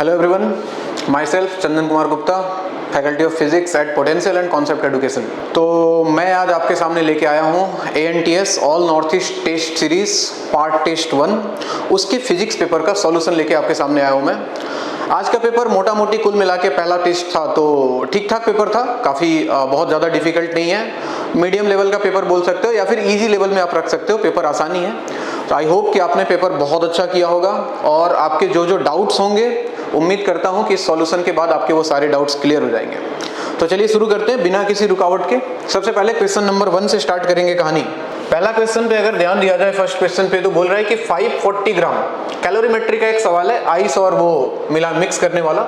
Hello everyone, myself Chandan Kumar Gupta, faculty of physics at potential and concept education. तो मैं आज आपके सामने लेके आया हूँ ANTS all north east test series part test 1, उसकी फिजिक्स पेपर का सॉल्यूशन लेके आपके सामने आया हूँ मैं। आज का पेपर मोटा मोटी कुल मिला के पहला टेस्ट था तो ठीक ठाक पेपर था, काफ़ी बहुत ज़्यादा डिफिकल्ट नहीं है, मीडियम लेवल का पेपर बोल सकते हो या फिर इजी लेवल में आप रख सकते हो, पेपर आसानी है। तो आई होप कि आपने पेपर बहुत अच्छा किया होगा और आपके जो जो डाउट्स होंगे उम्मीद करता हूं कि इस सॉल्यूशन के बाद आपके वो सारे डाउट्स क्लियर हो जाएंगे। तो चलिए शुरू करते हैं बिना किसी रुकावट के। सबसे पहले क्वेश्चन नंबर 1 से स्टार्ट करेंगे कहानी। पहला क्वेश्चन पे अगर ध्यान दिया जाए फर्स्ट क्वेश्चन पे, तो बोल रहा है कि 540 ग्राम कैलोरीमेट्री का एक सवाल है, आइस और वो मिला मिक्स करने वाला।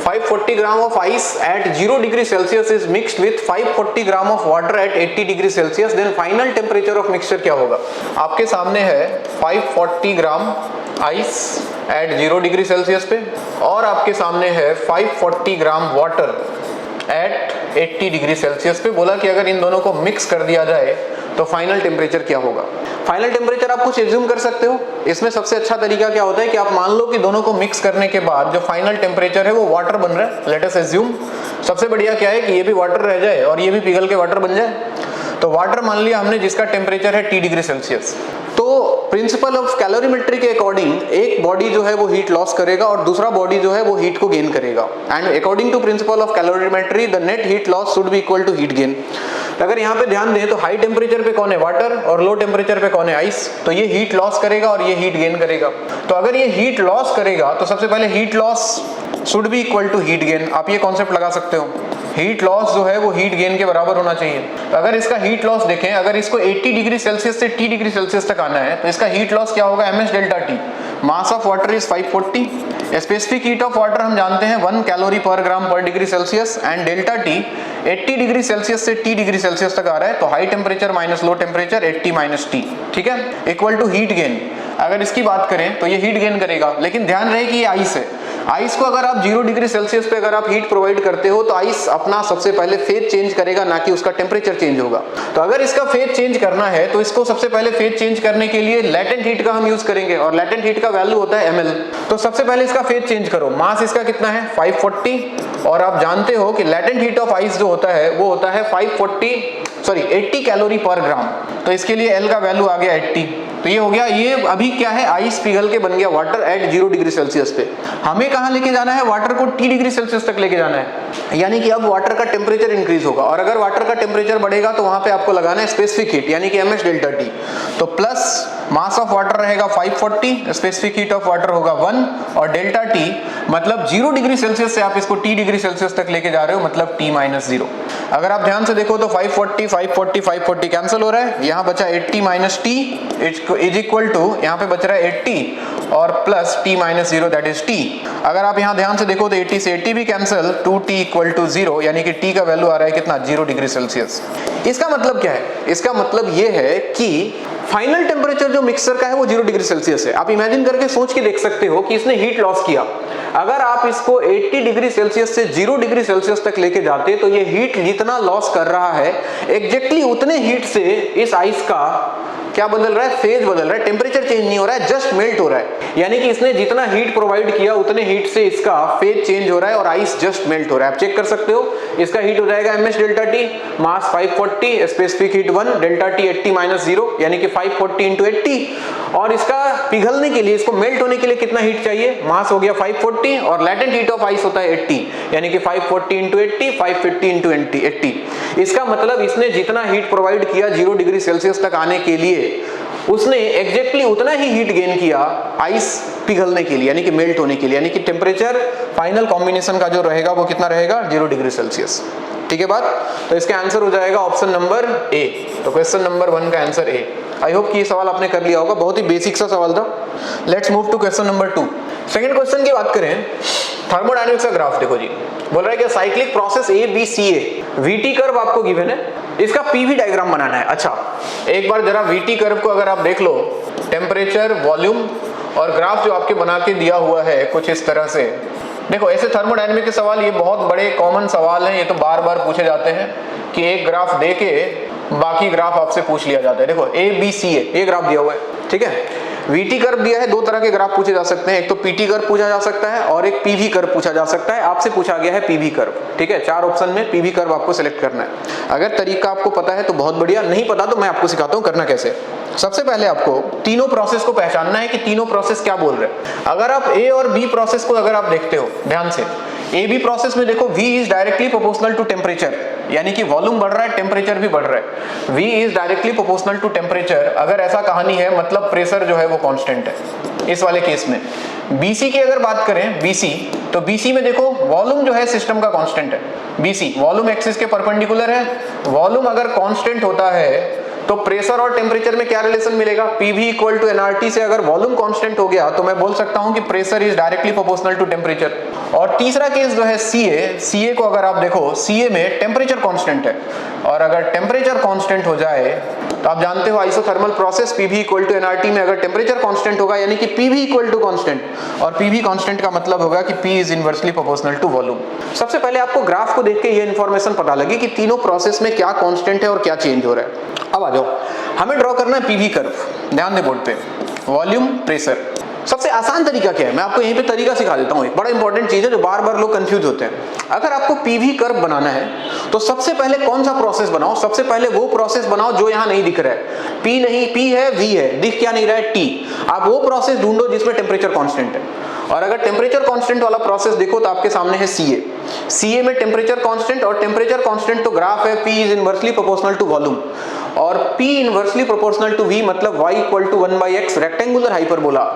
540 gram of ice at 0 degree Celsius is mixed with 540 gram of water at 80 degree Celsius, then final temperature of mixture क्या होगा। आपके सामने है 540 gram ice at 0 degree Celsius पे और आपके सामने है 540 gram water at 80 degree Celsius पे। बोला कि अगर इन दोनों को मिक्स कर दिया जाए तो फाइनल टेम्परेचर क्या होगा। फाइनल टेम्परेचर आप कुछ एज्यूम कर सकते हो। इसमें सबसे अच्छा तरीका क्या होता है कि आप मान लो कि दोनों को मिक्स करने के बाद जो फाइनल टेम्परेचर है वो वाटर बन रहा है, लेट अस एज्यूम। सबसे बढ़िया क्या है कि ये भी वाटर रह जाए और ये भी पिघल के वाटर बन जाए। तो वाटर मान लिया हमने जिसका टेम्परेचर है T डिग्री सेल्सियस। तो प्रिंसिपल ऑफ कैलोरीमेट्री के अकॉर्डिंग एक बॉडी जो है वो हीट लॉस करेगा और दूसरा बॉडी जो है वो हीट को गेन करेगा, and according to principle of calorimetry the net heat loss should be equal to heat gain. अगर यहाँ पे ध्यान दें तो हाई टेम्परेचर पे कौन है, वाटर, और लो टेम्परेचर पे कौन है, आइस। तो ये हीट लॉस करेगा और ये हीट गेन करेगा। तो अगर ये हीट लॉस करेगा तो सबसे पहले heat loss should be equal to heat gain. आप ये कॉन्सेप्ट लगा सकते हो, हीट लॉस जो है वो हीट गेन के बराबर होना चाहिए। तो अगर इसका हीट लॉस देखें, अगर इसको 80 डिग्री सेल्सियस से T डिग्री सेल्सियस तक आना है तो इसका हीट लॉस क्या होगा, ms delta T। Mass of water is 540, specific heat of water हम जानते हैं 1 कैलोरी पर ग्राम पर degree Celsius, and delta T 80 degree Celsius से T डिग्री सेल्सियस तक आ रहा है। तो high temperature minus low temperature 80 minus T, ठीक है, इक्वल टू हीट गेन। अगर इसकी बात करें तो ये हीट गेन करेगा, लेकिन ध्यान रहे कि ये आइस है। आइस को अगर आप 0 डिग्री सेल्सियस पे अगर आप हीट प्रोवाइड करते हो तो आइस अपना सबसे पहले फेज चेंज करेगा, ना कि उसका टेम्परेचर चेंज होगा। तो अगर इसका फेज चेंज करना है तो इसको सबसे पहले फेज चेंज करने के लिए लैटेंट हीट का हम यूज करेंगे, और लैटेंट हीट का वैल्यू होता है ml। तो सबसे पहले इसका फेज चेंज करो। मास इसका कितना है 540, और आप जानते हो कि लैटेंट हीट ऑफ आइस जो होता है वो होता है 80 कैलोरी पर ग्राम। तो इसके लिए L का वैल्यू आ गया 80। तो ये हो गया, ये अभी क्या है, आइस पिघल के बन गया वाटर एट 0 डिग्री सेल्सियस पे। हमें कहाँ लेके जाना है, वाटर को T डिग्री सेल्सियस तक लेके जाना है, यानी कि अब वाटर का टेम्परेचर इंक्रीज होगा, और अगर वाटर का टेम्परेचर बढ़ेगा तो वहां पे आपको लगाना है स्पेसिफिक हीट, यानी कि ms डेल्टा T। तो प्लस मास ऑफ वाटर रहेगा 540, स्पेसिफिक हीट ऑफ वाटर होगा 1, और डेल्टा T मतलब 0 डिग्री सेल्सियस से आप इसको T डिग्री सेल्सियस तक लेके जा रहे हो, मतलब T माइनस 0। अगर आप ध्यान से देखो तो 540 कैंसिल हो रहा है, यहाँ बचा 80 minus T is equal to, यहाँ पे बच रहा है 80 और plus T minus 0 that is T। अगर आप यहाँ ध्यान से देखो तो 80 से 80 भी कैंसिल, 2T इक्वल टू 0, यानी कि T का वैल्यू आ रहा है कितना, 0 डिग्री सेल्सियस। इसका मतलब क्या है, इसका मतलब ये है कि फाइनल टेम्परेचर जो मिक्सचर का है वो 0 डिग्री सेल्सियस है। आप इमेजिन करके सोच के देख सकते हो कि इसने हीट लॉस किया। अगर आप इसको 80 डिग्री सेल्सियस से 0 डिग्री सेल्सियस तक लेके जाते तो ये हीट जितना लॉस कर रहा है एग्जैक्टली उतने हीट से इस आइस का क्या बदल रहा है, फेज बदल रहा है, टेम्परेचर चेंज नहीं हो रहा है, जस्ट मेल्ट हो रहा है। यानी कि इसने जितना हीट प्रोवाइड किया उतने हीट से इसका फेज चेंज हो रहा है और आइस जस्ट मेल्ट हो रहा है। आप चेक कर सकते हो, इसका हीट हो जाएगा ms डेल्टा T, मास 540, specific heat 1, delta T 80 minus 0, यानी कि 540 इंटू 80, और इसका पिघलने के लिए, इसको मेल्ट होने के लिए कितना हीट चाहिए, मास हो गया 540 और लैटेंट हीट ऑफ आइस होता है 80, यानी कि 540 इंटू 80, 550 इंटू 80। इसका मतलब इसने जितना हीट प्रोवाइड किया 0 डिग्री सेल्सियस तक आने के लिए, उसने एग्जैक्टली उतना ही हीट गेन किया आइस पिघलने के लिए, यानी कि मेल्ट होने के लिए, यानी कि टेम्परेचर फाइनल कॉम्बिनेशन का जो रहेगा वो कितना रहेगा, 0 डिग्री सेल्सियस। ठीक है बात। तो इसका आंसर हो जाएगा ऑप्शन नंबर ए। तो क्वेश्चन नंबर 1 का आंसर ए। आई होप कि ये सवाल आपने कर लिया होगा, बहुत ही बेसिक सा सवाल था। Let's move to question number 2। Second question की बात करें, थर्मोडायनेमिक्स का ग्राफ देखो जी। बोल रहा है कि cyclic process ABCA, VT curve आपको गिवन है, इसका PV डायग्राम बनाना है। अच्छा, एक बार जरा VT कर्व को अगर आप देख लो, टेम्परेचर, वॉल्यूम और ग्राफ जो आपके बना के दिया हुआ है कुछ इस तरह से। देखो ऐसे थर्मोडायनेमिक के सवाल ये बहुत बड़े कॉमन सवाल हैं, ये तो बार बार पूछे जाते हैं कि एक ग्राफ दे के बाकी ग्राफ आपसे पूछ लिया जाता है। देखो ABCA ये ग्राफ दिया हुआ है, ठीक है। वीटी कर्व दिया है, दो तरह के ग्राफ पूछे जा सकते हैं, एक तो पीटी कर्व पूछा जा सकता है और एक पीवी कर्व पूछा जा सकता है। आपसे पूछा गया है पीवी कर्व, ठीक है। 4 ऑप्शन में पीवी कर्व आपको सिलेक्ट करना है। अगर तरीका आपको पता है तो बहुत बढ़िया, नहीं पता तो मैं आपको सिखाता हूँ करना कैसे। सबसे पहले आपको तीनों प्रोसेस को पहचानना है कि तीनों प्रोसेस क्या बोल रहे हैं। अगर आप ए और बी प्रोसेस को अगर आप देखते हो ध्यान से, ए बी प्रोसेस में देखो V is directly proportional to temperature, यानी कि वॉल्यूम बढ़ रहा है, टेम्परेचर भी बढ़ रहा है। V is directly proportional to temperature, अगर ऐसा कहानी है मतलब प्रेशर जो है वो कांस्टेंट है इस वाले केस में। BC की अगर बात करें BC, तो BC में देखो वॉल्यूम जो है सिस्टम का कांस्टेंट है। BC वॉल्यूम एक्सिस के परपेंडिकुलर है, वॉल्यूम अगर कांस्टेंट होता है तो प्रेशर और टेम्परेचर में क्या रिलेशन मिलेगा, PV इक्वल टू nRT से अगर वॉल्यूम कांस्टेंट हो गया तो मैं बोल सकता हूं कि pressure is directly proportional to temperature. और तीसरा केस जो है CA को अगर आप देखो, CA में टेम्परेचर कांस्टेंट है और अगर टेम्परेचर कांस्टेंट हो जाए तो आप जानते हो isothermal process PV equal to nRT में अगर टेम्परेचर कांस्टेंट होगा यानी कि PV इक्वल टू कांस्टेंट, और PV कांस्टेंट का मतलब होगा कि P is inversely proportional to volume. सबसे पहले आपको ग्राफ को देख के ये इंफॉर्मेशन पता लगी कि तीनों प्रोसेस में क्या कांस्टेंट है और क्या चेंज हो रहा है। अब आ जाओ, हमें ड्रॉ करना है पीवी कर्व। ध्यान दे बोर्ड पे, वॉल्यूम प्रेशर। सबसे आसान तरीका क्या है, मैं आपको यहीं पे तरीका सिखा देता हूँ। एक बड़ा इंपॉर्टेंट चीज है जो बार बार लोग कंफ्यूज होते हैं। अगर आपको पीवी कर्व बनाना है तो सबसे पहले कौन सा प्रोसेस बनाओ, सबसे पहले वो प्रोसेस बनाओ जो यहाँ नहीं दिख रहा है। पी नहीं, पी है, वी है, दिख क्या नहीं रहा है, टी। आप वो प्रोसेस ढूंढो जिसमें टेम्परेचर कांस्टेंट है। और अगर टेम्परेचर कांस्टेंट वाला प्रोसेस देखो तो आपके सामने है CA में टेम्परेचर कांस्टेंट, और टेम्परेचर कांस्टेंट तो ग्राफ है P is inversely proportional to volume, और P inversely proportional to V मतलब y equal to 1/x rectangular hyperbola,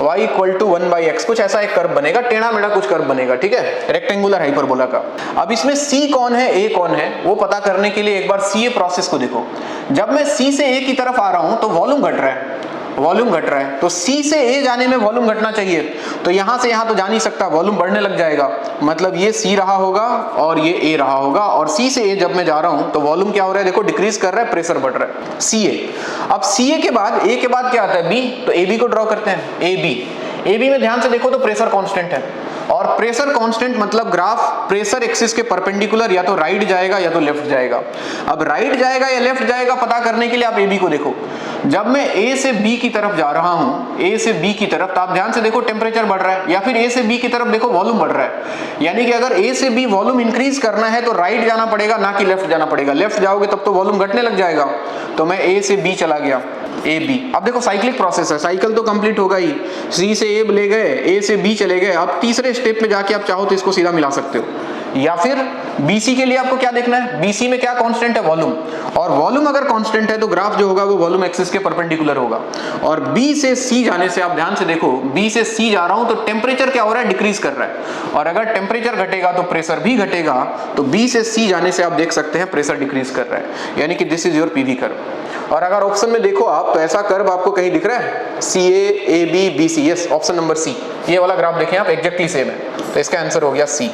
y equal to 1/x कुछ ऐसा एक कर्व बनेगा, टेढ़ा मेढ़ा कुछ कर्व बनेगा, ठीक है, रेक्टेंगुलर हाइपरबोला का। अब इसमें C कौन है, A कौन है, वो पता करने के लिए एक बार CA प्रोसेस को देखो। जब मैं C से A की तरफ आ रहा हूं तो वॉल्यूम घट रहा है, वॉल्यूम घट रहा है, तो C से A जाने में वॉल्यूम घटना चाहिए। तो यहां से यहां तो जा नहीं सकता, वॉल्यूम बढ़ने लग जाएगा, मतलब ये C रहा होगा और ये A रहा होगा, और C से A जब मैं जा रहा हूं तो वॉल्यूम क्या हो रहा है, देखो डिक्रीज कर रहा है, प्रेशर बढ़ रहा है, CA। अब CA के बाद A के बाद क्या आता है, B, तो AB को ड्रॉ करते हैं, AB में ध्यान से देखो तो प्रेशर कांस्टेंट है, और प्रेशर कांस्टेंट मतलब ग्राफ प्रेशर एक्सिस के परपेंडिकुलर या तो राइट जाएगा या तो लेफ्ट जाएगा। अब राइट जाएगा या लेफ्ट जाएगा पता करने के लिए आप AB को देखो। जब मैं A से B की तरफ जा रहा हूं, A से B की तरफ, तो आप ध्यान से देखो टेम्परेचर बढ़ रहा है, या फिर A से B की तरफ देखो वॉल्यूम बढ़ रहा है। यानी कि अगर A से B वॉल्यूम इंक्रीज करना है तो राइट जाना पड़ेगा, ना कि लेफ्ट जाना पड़ेगा। लेफ्ट जाओगे तब तो वॉल्यूम घटने लग जाएगा। तो मैं A से B चला गया, AB। अब देखो साइक्लिक प्रोसेस है, साइकिल तो कंप्लीट होगा ही। C से A ले गए, A से B चले गए। अब तीसरे स्टेप में जाके आप चाहो तो इसको सीधा मिला सकते हो, या फिर BC के लिए आपको क्या देखना है, BC में क्या कांस्टेंट है, वॉल्यूम, और वॉल्यूम अगर कांस्टेंट है तो ग्राफ जो होगा वो वॉल्यूम एक्सिस के परपेंडिकुलर होगा। और B से C जाने से आप ध्यान से देखो, B से C जा रहा हूं तो टेम्परेचर क्या हो रहा है, डिक्रीज कर रहा है, और अगर टेम्परेचर घटेगा तो प्रेशर भी घटेगा। तो B से C जाने से आप देख सकते हैं प्रेशर डिक्रीज कर रहा है, यानी कि this is your PV curve. और अगर ऑप्शन में देखो आप तो ऐसा कर्व आपको कहीं दिख रहा है, CA AB BC, yes, option number C, ये वाला ग्राफ देखें आप, एग्जैक्टली सेम है, तो इसका आंसर हो गया C।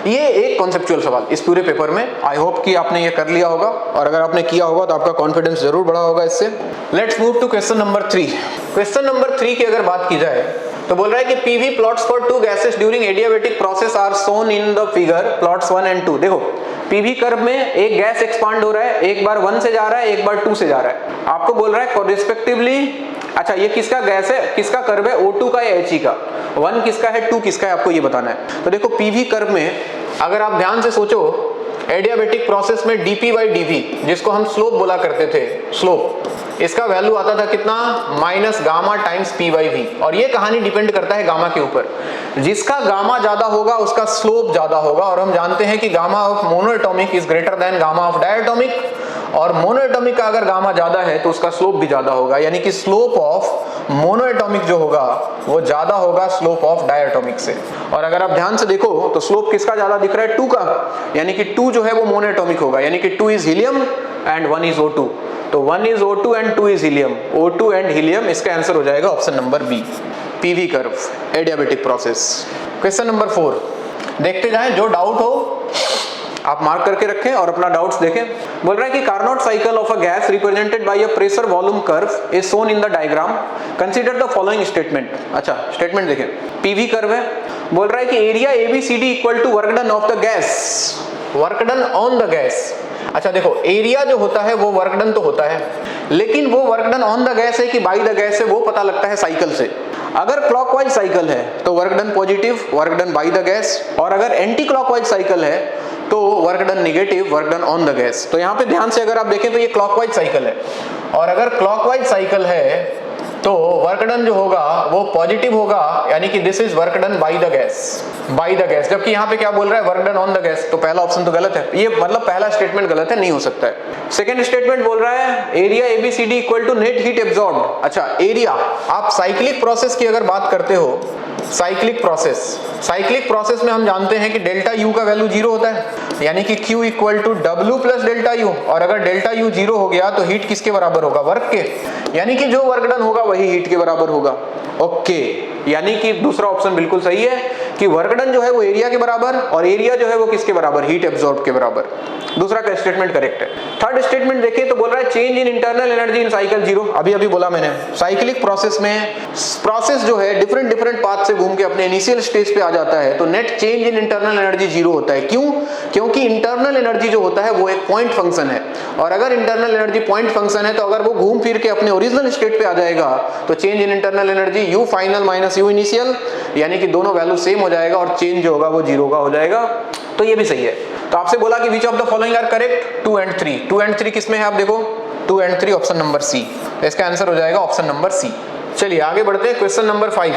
ये एक कॉन्सेप्चुअल सवाल इस पूरे पेपर में। आई होप कि आपने ये कर लिया होगा, और अगर आपने किया होगा तो आपका कॉन्फिडेंस जरूर बढ़ा होगा इससे। Let's move to question number 3। Question number 3 की अगर बात की जाए तो बोल रहा है कि PV plots for two gases during adiabatic process are shown in the figure plots 1 and 2। देखो पीवी कर्व में एक गैस एक्सपांड हो रहा है, एक बार 1 से जा रहा है, एक बार 2 से जा रहा है। आपको बोल रहा है रिस्पेक्टिवली, अच्छा ये किसका गैस है, किसका कर्व है, O2 का या He का, 1 किसका है, 2 किसका है, आपको ये बताना है। तो देखो पीवी कर्व में अगर आप ध्यान से सोचो, एडियाबेटिक प्रोसेस में dP/dV, जिसको हम स्लोप बोला करते थे, स्लोप, इसका वैल्यू आता था कितना, माइनस गामा टाइम्स P/V। और ये कहानी डिपेंड करता है गामा के ऊपर, जिसका गामा ज्यादा होगा उसका स्लोप ज्यादा होगा। और हम जानते हैं कि gamma of monoatomic is greater than gamma of diatomic, और मोनोएटॉमिक का अगर गामा ज्यादा है तो उसका स्लोप भी ज्यादा होगा, यानी कि स्लोप ऑफ मोनोएटॉमिक जो होगा वो ज्यादा होगा स्लोप ऑफ डायटोमिक से। और अगर आप ध्यान से देखो तो स्लोप किसका ज्यादा दिख रहा है, 2 का, यानी कि 2 जो है वो मोनोएटॉमिक होगा, यानी कि 2 is helium and 1 is O2। तो 1 is O2 and 2 is helium, O2 and helium, इसका आंसर हो जाएगा option number B, PV curve adiabatic process. Question number 4 देखते जाएं, जो डाउट हो आप मार्क करके रखें और अपना डाउट्स देखें। बोल रहा है कि Carnot cycle of a gas represented by a pressure volume curve is shown in the diagram, consider the following statement. अच्छा स्टेटमेंट देखें, पीवी कर्व है, बोल रहा है कि area ABCD equal to work done of the gas, work done on the gas. अच्छा देखो, area जो होता है वो वर्क डन तो होता है, लेकिन वो work done on the gas है कि बाय द गैस है वो पता लगता है साइकिल से। अगर क्लॉकवाइज साइकिल है तो work done positive, work done by the gas, और अगर एंटी क्लॉकवाइज साइकिल है तो work done negative, work done on the gas. तो यहाँ पे ध्यान से अगर आप देखें तो ये क्लॉकवाइज साइकिल है, और अगर क्लॉकवाइज साइकिल है तो वर्क डन जो होगा वो पॉजिटिव होगा, यानी कि this is work done by the gas, bye the gas. जबकि यहाँ पे क्या बोल रहा है, work done on the gas, तो पहला ऑप्शन तो गलत है, ये मतलब पहला स्टेटमेंट गलत है, नहीं हो सकता है। सेकंड स्टेटमेंट बोल रहा है area ABCD equal to net heat absorb. अच्छा, एरिया, आप साइक्लिक प्रोसेस की अगर बात करते हो, साइक्लिक प्रोसेस में हम जानते हैं कि डेल्टा U का वैल्यू 0 होता है, यानी कि Q equal to W plus delta U, और अगर डेल्टा U 0 हो गया तो हीट किसके बराबर होगा, वर्क के, यानी कि जो वर्क डन होगा वही हीट के बराबर होगा। ओके, यानी कि दूसरा ऑप्शन बिल्कुल सही है कि वर्क डन जो है वो एरिया के बराबर, और एरिया जो है वो किसके बराबर, हीट एब्जॉर्ब के बराबर। दूसरा का स्टेटमेंट करेक्ट है। थर्ड स्टेटमेंट देखिए तो बोल रहा है change in internal energy in cycle 0। अभी बोला मैंने, साइक्लिक प्रोसेस में प्रोसेस जो है डिफरेंट पाथ से घूम के अपने इनिशियल स्टेज पे आ जाता है, तो net change in internal energy 0 होता है। क्यों? क्योंकि इंटरनल एनर्जी जो होता है वो एक पॉइंट फंक्शन है, और अगर इंटरनल एनर्जी पॉइंट फंक्शन है तो अगर वो घूम फिर के अपने ओरिजिनल स्टेट पे आ जाएगा तो change in internal energy U final minus U initial, यानी कि दोनों वैल्यू सेम हो जाएगा और चेंज जो होगा वो 0 का हो जाएगा। तो ये भी सही है। तो आपसे बोला कि which of the following are correct, 2 and 3। 2 and 3 किसमें है, आप देखो 2 and 3 ऑप्शन नंबर सी, इसका आंसर हो जाएगा ऑप्शन नंबर सी। चलिए आगे बढ़ते हैं, क्वेश्चन नंबर 5।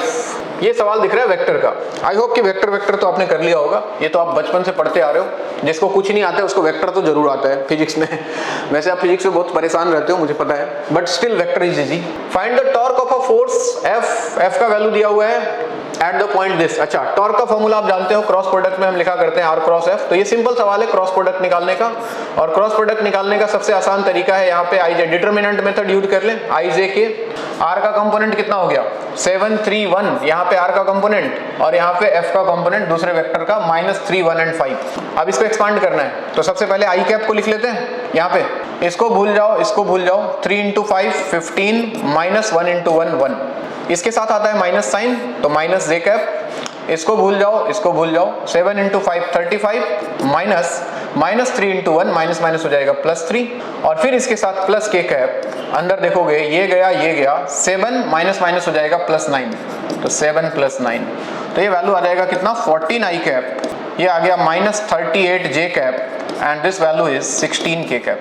ये सवाल दिख रहा है वेक्टर का। आई होप कि वेक्टर तो आपने कर लिया होगा, ये तो आप बचपन से पढ़ते आ रहे हो। जिसको कुछ नहीं आता है उसको वेक्टर तो जरूर आता है फिजिक्स में। वैसे आप फिजिक्स में बहुत परेशान रहते हो मुझे पता है, but still vector is easy. Find the torque of a force F का वैल्यू दिया हुआ है एट द पॉइंट दिस। अच्छा, टॉर्क का फॉर्मूला आप जानते हो, क्रॉस प्रोडक्ट में हम लिखा करते हैं R क्रॉस F। तो ये सिंपल सवाल है क्रॉस प्रोडक्ट निकालने का, और क्रॉस प्रोडक्ट निकालने का सबसे आसान तरीका है यहाँ पे IJ डिटर्मिनेंट मेथड यूज कर लें। IJ के R का कंपोनेंट कितना हो गया, 7 3 1, यहाँ पे R का कंपोनेंट, और यहाँ पे F का कंपोनेंट दूसरे वेक्टर का -3 1 and 5। अब इसको एक्सपांड करना है, तो सबसे पहले I कैप को लिख लेते हैं यहाँ पे, इसको भूल जाओ, इसको भूल जाओ। 3 into 5 15, -1 into 1 1, इसके साथ आता है माइनस साइन, तो माइनस जे कैप, इसको भूल जाओ, इसको भूल जाओ। 7 into 5 35, -3 into 1, माइनस हो जाएगा +3, और फिर इसके साथ प्लस के कैप, अंदर देखोगे ये गया 7, माइनस हो जाएगा +9, तो 7 + 9, तो ये वैल्यू आ जाएगा कितना, 14 I कैप, ये आ गया -38 J cap, and this value is 16 K cap.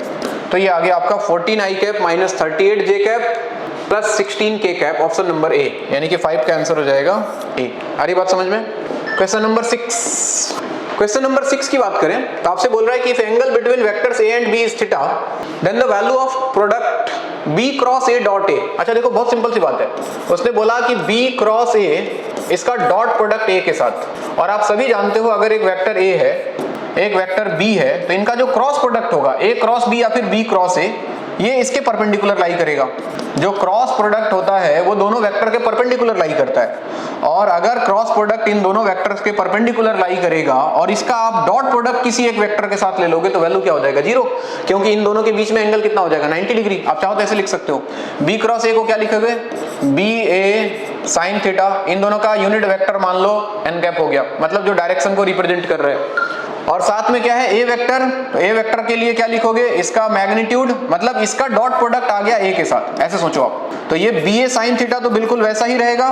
तो ये आ गया आपका 14 I cap -38 J cap +16 K cap, option number ए, यानी कि 5 का आंसर हो जाएगा ए। आ रही बात समझ में? Question number 6। क्वेश्चन नंबर 6 की बात करें तो आपसे बोल रहा है कि if angle between vectors A and B is theta, then the value of product B cross A dot A। अच्छा देखो, बहुत सिंपल सी बात है, उसने बोला कि B क्रॉस A, इसका डॉट प्रोडक्ट A के साथ, और आप सभी जानते हो अगर एक वेक्टर A है, एक वेक्टर B है, तो इनका जो क्रॉस प्रोडक्ट होगा A क्रॉस B या फिर B क्रॉस A, ये इसके परपेंडिकुलर लाई करेगा। जो क्रॉस प्रोडक्ट होता है वो दोनों वेक्टर के परपेंडिकुलर लाई करता है, और अगर क्रॉस प्रोडक्ट इन दोनों वेक्टर्स के परपेंडिकुलर लाई करेगा और इसका आप डॉट प्रोडक्ट किसी एक वेक्टर के साथ ले लोगे तो वैल्यू क्या हो जाएगा, 0, क्योंकि इन दोनों के बीच में एंगल कितना हो जाएगा, 90 डिग्री। आप चाहो तो ऐसे लिख सकते हो, B क्रॉस A को क्या लिखोगे, BA साइन थीटा, इन दोनों का यूनिट वेक्टर मान लो n कैप हो गया, मतलब जो डायरेक्शन को रिप्रेजेंट कर रहे हैं। और साथ में क्या है, ए वेक्टर, तो ए वेक्टर के लिए क्या लिखोगे, इसका मैग्नीट्यूड, मतलब इसका डॉट प्रोडक्ट आ गया ए के साथ, ऐसे सोचो आप। तो ये BA साइन थीटा तो बिल्कुल वैसा ही रहेगा,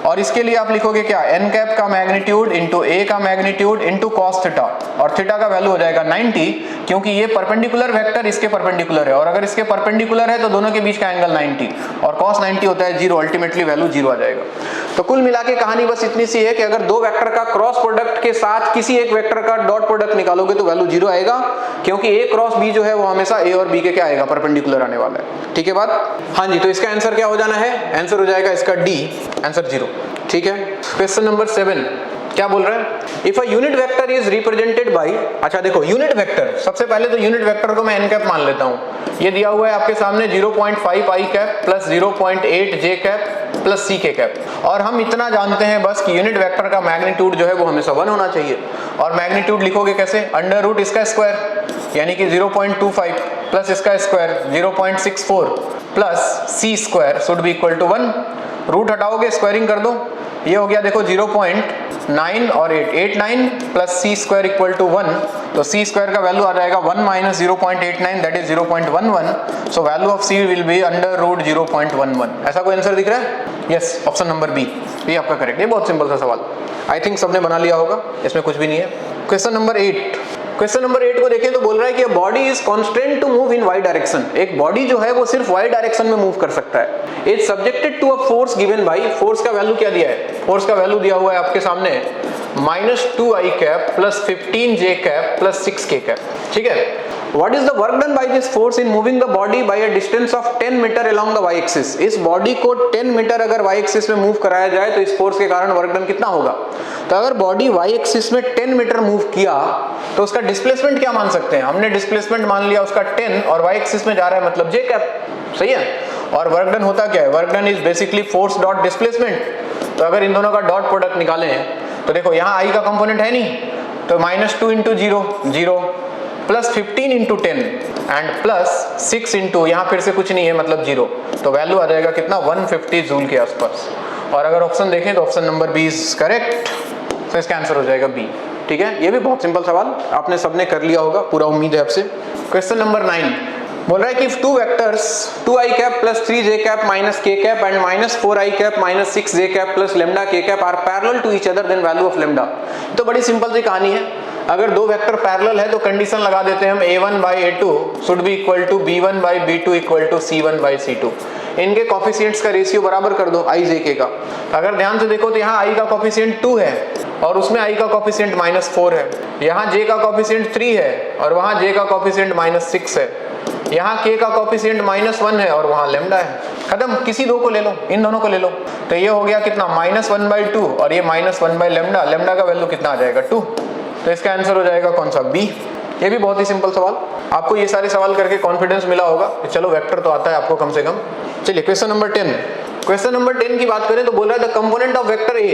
और इसके लिए आप लिखोगे क्या, n कैप का मैग्नीट्यूड इंटू A का मैग्नीट्यूड इंटू कॉस थीटा, और थीटा का वैल्यू हो जाएगा 90, क्योंकि ये परपेंडिकुलर वेक्टर इसके परपेंडिकुलर है, और अगर इसके परपेंडिकुलर है तो दोनों के बीच का एंगल 90, और कॉस 90 होता है 0, अल्टीमेटली वैल्यू 0 आ जाएगा। तो कुल मिला के कहानी बस इतनी सी है कि अगर दो वेक्टर का क्रॉस प्रोडक्ट के साथ किसी एक वेक्टर का डॉट प्रोडक्ट निकालोगे तो वैल्यू 0 आएगा, क्योंकि A क्रॉस B जो है वो हमेशा A और B के क्या आएगा, परपेंडिकुलर आने वाला है। ठीक है बात? हाँ जी, तो इसका आंसर क्या हो जाना है, आंसर हो जाएगा इसका D, आंसर 0। ठीक है, क्वेश्चन नंबर 7 क्या बोल रहा है, if a unit vector is represented by. अच्छा देखो, यूनिट वेक्टर, सबसे पहले तो यूनिट वेक्टर को मैं n कैप मान लेता हूं। ये दिया हुआ है आपके सामने 0.5 I cap plus 0.8 J cap plus C के कैप, और हम इतना जानते हैं बस कि यूनिट वेक्टर का मैग्नीट्यूड जो है वो हमेशा 1 होना चाहिए, और मैग्नीट्यूड लिखोगे कैसे, अंडर रूट इसका स्क्वायर, यानी कि 0.25 प्लस इसका square 0.64 plus C square should be equal to 1, root हटाओगे स्क्वायरिंग कर दो, ये हो गया देखो 0.9 और 8, 8 9 plus c square equal to 1, तो सी स्क्वायर का वैल्यू आ जाएगा 1 minus 0.89 that is 0.11, so value of c will be under root 0.11। ऐसा कोई आंसर दिख रहा है? यस, ऑप्शन नंबर बी, ये आपका करेक्ट। ये बहुत सिंपल सा सवाल, आई थिंक सबने बना लिया होगा, इसमें कुछ भी नहीं है। क्वेश्चन नंबर 8, क्वेश्चन नंबर 8 को देखें तो बोल रहा है कि body is constraint to move in y direction. एक बॉडी जो है वो सिर्फ वाई डायरेक्शन में मूव कर सकता है। Is subjected to a force given by, force का वैल्यू क्या दिया है? फोर्स का वैल्यू दिया हुआ है आपके सामने -2i cap plus 15j cap plus 6k cap, ठीक है। What is the work done by this force in moving the body by a distance of 10 metre along the y axis? इस body को 10 metre अगर y axis में move कराया जाए तो इस फोर्स के कारण वर्क डन कितना होगा? तो अगर बॉडी y axis में 10 मीटर मूव किया तो उसका डिस्प्लेसमेंट क्या मान सकते हैं? हमने डिस्प्लेसमेंट मान लिया उसका 10 और y axis में जा रहा है मतलब j कैप, सही है। और वर्क डन होता क्या है? Work done is basically force dot displacement. तो अगर इन दोनों का डॉट प्रोडक्ट निकालें तो देखो यहाँ i का कंपोनेंट है नहीं, तो -2 into 0 0 plus 15 into 10 and plus 6 into यहाँ फिर से कुछ नहीं है मतलब 0, तो वैल्यू आ जाएगा कितना 150 जूल के आसपास। और अगर ऑप्शन देखें तो option number B is correct, तो इसका आंसर हो जाएगा बी, ठीक है। ये भी बहुत सिंपल सवाल, आपने सबने कर लिया होगा, पूरा उम्मीद है आपसे। क्वेश्चन नंबर 9 बोल रहा है कि two vectors 2i cap plus 3j cap minus k cap and minus 4i cap minus 6j cap plus lambda k cap are parallel to each other then value of lambda. तो बड़ी simple सी कहानी है, अगर दो vector parallel है तो condition लगा देते हैं हम a1 by a2 should be equal to b1 by b2 equal to c1 by c2। इनके कोफिशिएंट्स का रेशियो बराबर कर दो i j k का। अगर ध्यान से देखो तो यहाँ i का कोफिशिएंट 2 है और उसमें i का कोफिशिएंट -4 है, यहाँ j का कोफिशिएंट 3 है और वहाँ j का कोफिशिएंट -6 है, यहाँ k का कोफिशिएंट -1 है और वहाँ लेमडा है। खत्म, किसी दो को ले लो, इन दोनों को ले लो, तो ये हो गया कितना -1/2 और ये -1 लेमडा, लेमडा का वैल्यू कितना आ जाएगा 2, तो इसका आंसर हो जाएगा कौन सा? बी। ये भी बहुत ही सिंपल सवाल, आपको ये सारे सवाल करके कॉन्फिडेंस मिला होगा कि चलो वेक्टर तो आता है आपको कम से कम। चलिए क्वेश्चन नंबर 10, क्वेश्चन नंबर 10 की बात करें तो बोल रहा है the component of vector A.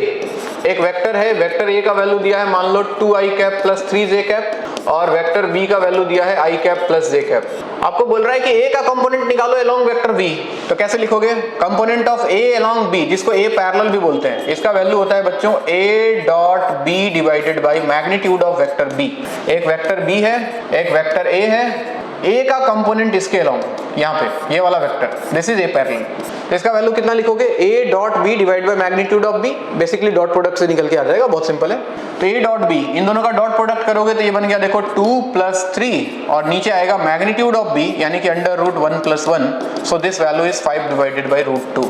एक वेक्टर है, वेक्टर ए का वैल्यू दिया है मान लो 2i cap plus 3j cap और वेक्टर बी का वैल्यू दिया है i cap plus j cap. आपको बोल रहा है कि a का कंपोनेंट निकालो अलोंग वेक्टर b, तो कैसे लिखोगे? Component of a along b, जिसको a पैरेलल भी बोलते हैं, इसका वैल्यू होता है बच्चों a dot b divided by magnitude of vector b। एक वेक्टर b है, एक वेक्टर a है, a का कंपोनेंट इसके अलोंग, यहाँ पे ये वाला vector, this is a parallel, तो इसका वैल्यू कितना लिखोगे? a dot b divide by magnitude of b, basically dot product से निकल के आ जाएगा, बहुत सिंपल है। तो a डॉट b, इन दोनों का डॉट प्रोडक्ट करोगे तो ये बन गया देखो 2 + 3 और नीचे आएगा मैग्नीट्यूड ऑफ b यानी कि under root 1 + 1, so this value is 5 divided by root 2।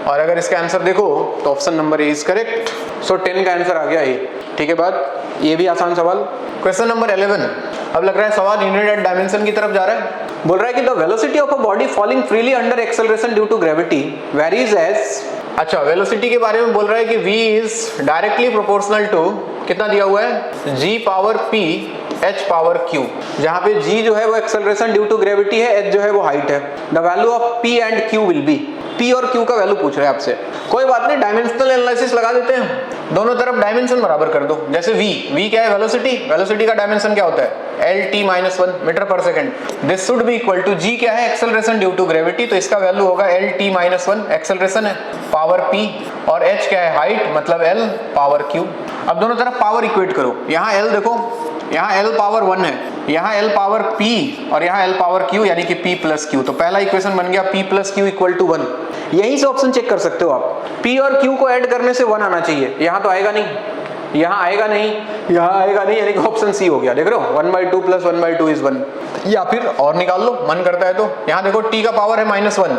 और अगर इसका आंसर देखो तो option number A is correct, so 10 का आंसर आ गया ए, ठीक है। बात ये भी आसान सवाल। क्वेश्चन नंबर 11, अब लग रहा है सवाल यूनिट डायमेंशन की तरफ जा रहा है। बोल रहा है कि the velocity of a body falling freely under acceleration due to gravity varies as. अच्छा, वेलोसिटी के बारे में बोल रहा है कि v is directly proportional to, कितना दिया हुआ है? g power p h power q, जहां पे g जो है वो एक्सेलरेशन ड्यू टू ग्रेविटी है, h जो है वो हाइट है। The value of p and q will be, p और q का वैल्यू पूछ रहे हैं आपसे, कोई बात नहीं, डायमेंशनल एनालिसिस लगा देते हैं, दोनों तरफ डायमेंशन बराबर कर दो। जैसे v क्या है? वेलोसिटी, वेलोसिटी का डायमेंशन क्या होता है? lt-1 मीटर पर second. This should be equal to g क्या है? एक्सेलरेशन ड्यू टू ग्रेविटी, तो इसका वैल्यू होगा lt-1, एक्सेलरेशन है, पावर p, और h क्या है? हाइट, मतलब l पावर q। अब दोनों तरफ पावर इक्वेट करो, यहाँ l देखो, यहाँ l पावर 1 है, यहाँ l पावर p और यहाँ l पावर q यानी कि p प्लस q, तो पहला इक्वेशन बन गया p plus q equal to 1। यहीं से ऑप्शन चेक कर सकते हो आप, p और q को ऐड करने से 1 आना चाहिए, यहाँ तो आएगा नहीं, यहाँ आएगा नहीं, यहाँ आएगा नहीं, यानी कि ऑप्शन सी हो गया। देख रहे हो 1/2 + 1/2 इज 1, या फिर और निकाल लो मन करता है तो। यहाँ देखो t का पावर है -1,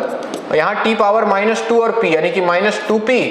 यहाँ t पावर -2 और p यानी कि -2p,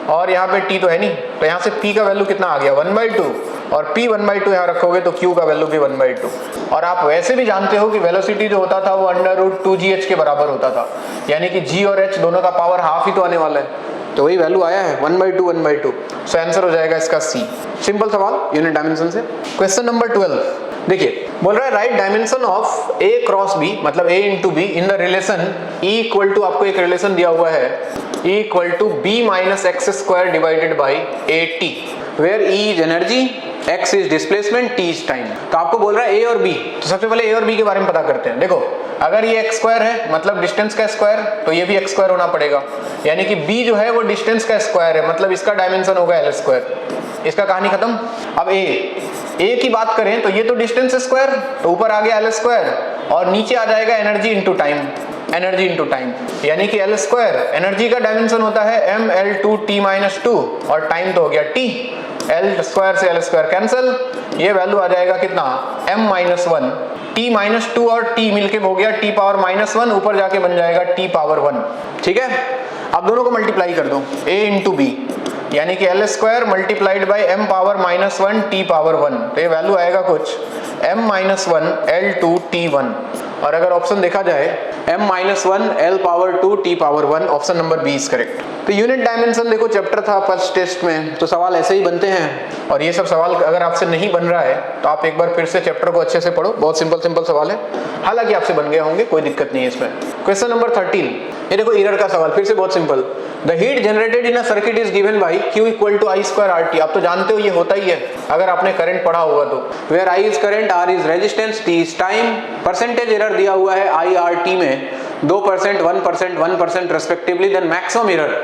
और यहाँ पे t तो है नहीं, तो यहाँ से p का वैल्यू कितना आ गया? 1/2, और p 1/2 यहाँ रखोगे तो q का वैल्यू भी 1/2। और आप वैसे भी जानते हो कि वेलोसिटी जो होता था वो अंडर रूट 2gh के बराबर होता था, यानी कि g और h दोनों का पावर हाफ ही तो आने वाला है, तो वही वैल्यू आया है 1/2। सो आंसर हो जाएगा इसका सी। सिंपल सवाल यूनिट डायमेंशन से। क्वेश्चन नंबर 12 देखिए, बोल रहा है right dimension of a cross b, मतलब a into b in the relation E equal to, आपको एक रिलेशन दिया हुआ है E equal to b - x² divided by at, where E is energy x is displacement, t is time. तो आपको बोल रहा है a और b, तो सबसे पहले a और b के बारे में पता करते हैं। देखो अगर ये x स्क्वायर है मतलब डिस्टेंस का स्क्वायर, तो ये भी x स्क्वायर होना पड़ेगा, यानी कि b जो है वो डिस्टेंस का स्क्वायर है, मतलब इसका डायमेंशन होगा l स्क्वायर। इसका कहानी खत्म। अब a की बात करें तो ये तो डिस्टेंस स्क्वायर, तो ऊपर आ गया l स्क्वायर और नीचे आ जाएगा energy into time, energy into time, यानी कि एल स्क्वायर एनर्जी का डायमेंशन होता है mL2t-2 और टाइम तो हो गया t, एल स्क्वायर से एल स्क्वायर कैंसिल, ये वैल्यू आ जाएगा कितना m-1, t-2 और t मिलके हो गया t पावर -1, ऊपर जाके बन जाएगा t पावर 1। ठीक है, अब दोनों को मल्टीप्लाई कर दो a इंटू बी, यानी कि L square multiplied by m power -1 t power 1, तो ये वैल्यू आएगा कुछ m-1 L2t1। और अगर ऑप्शन देखा जाए m-1 L power 2 t power 1, option number B is correct. तो यूनिट डायमेंशन देखो चैप्टर था फर्स्ट टेस्ट में, तो सवाल ऐसे ही बनते हैं। और ये सब सवाल अगर आपसे नहीं बन रहा है तो आप एक बार फिर से चैप्टर को अच्छे से पढ़ो, बहुत सिंपल सवाल है, हालांकि आपसे बन गए होंगे, कोई दिक्कत नहीं है इसमें। क्वेश्चन नंबर 13, ये देखो एरर का सवाल, फिर से बहुत simple. The heat generated in a circuit is given by Q equal to I square RT। आप तो जानते हो ये होता ही है अगर आपने करंट पढ़ा होगा तो। Where I is current, R is resistance, T is time. Percentage error दिया हुआ है IRT में 2%, 1%, 1% रेस्पेक्टिवली, देन मैक्सिमम एरर।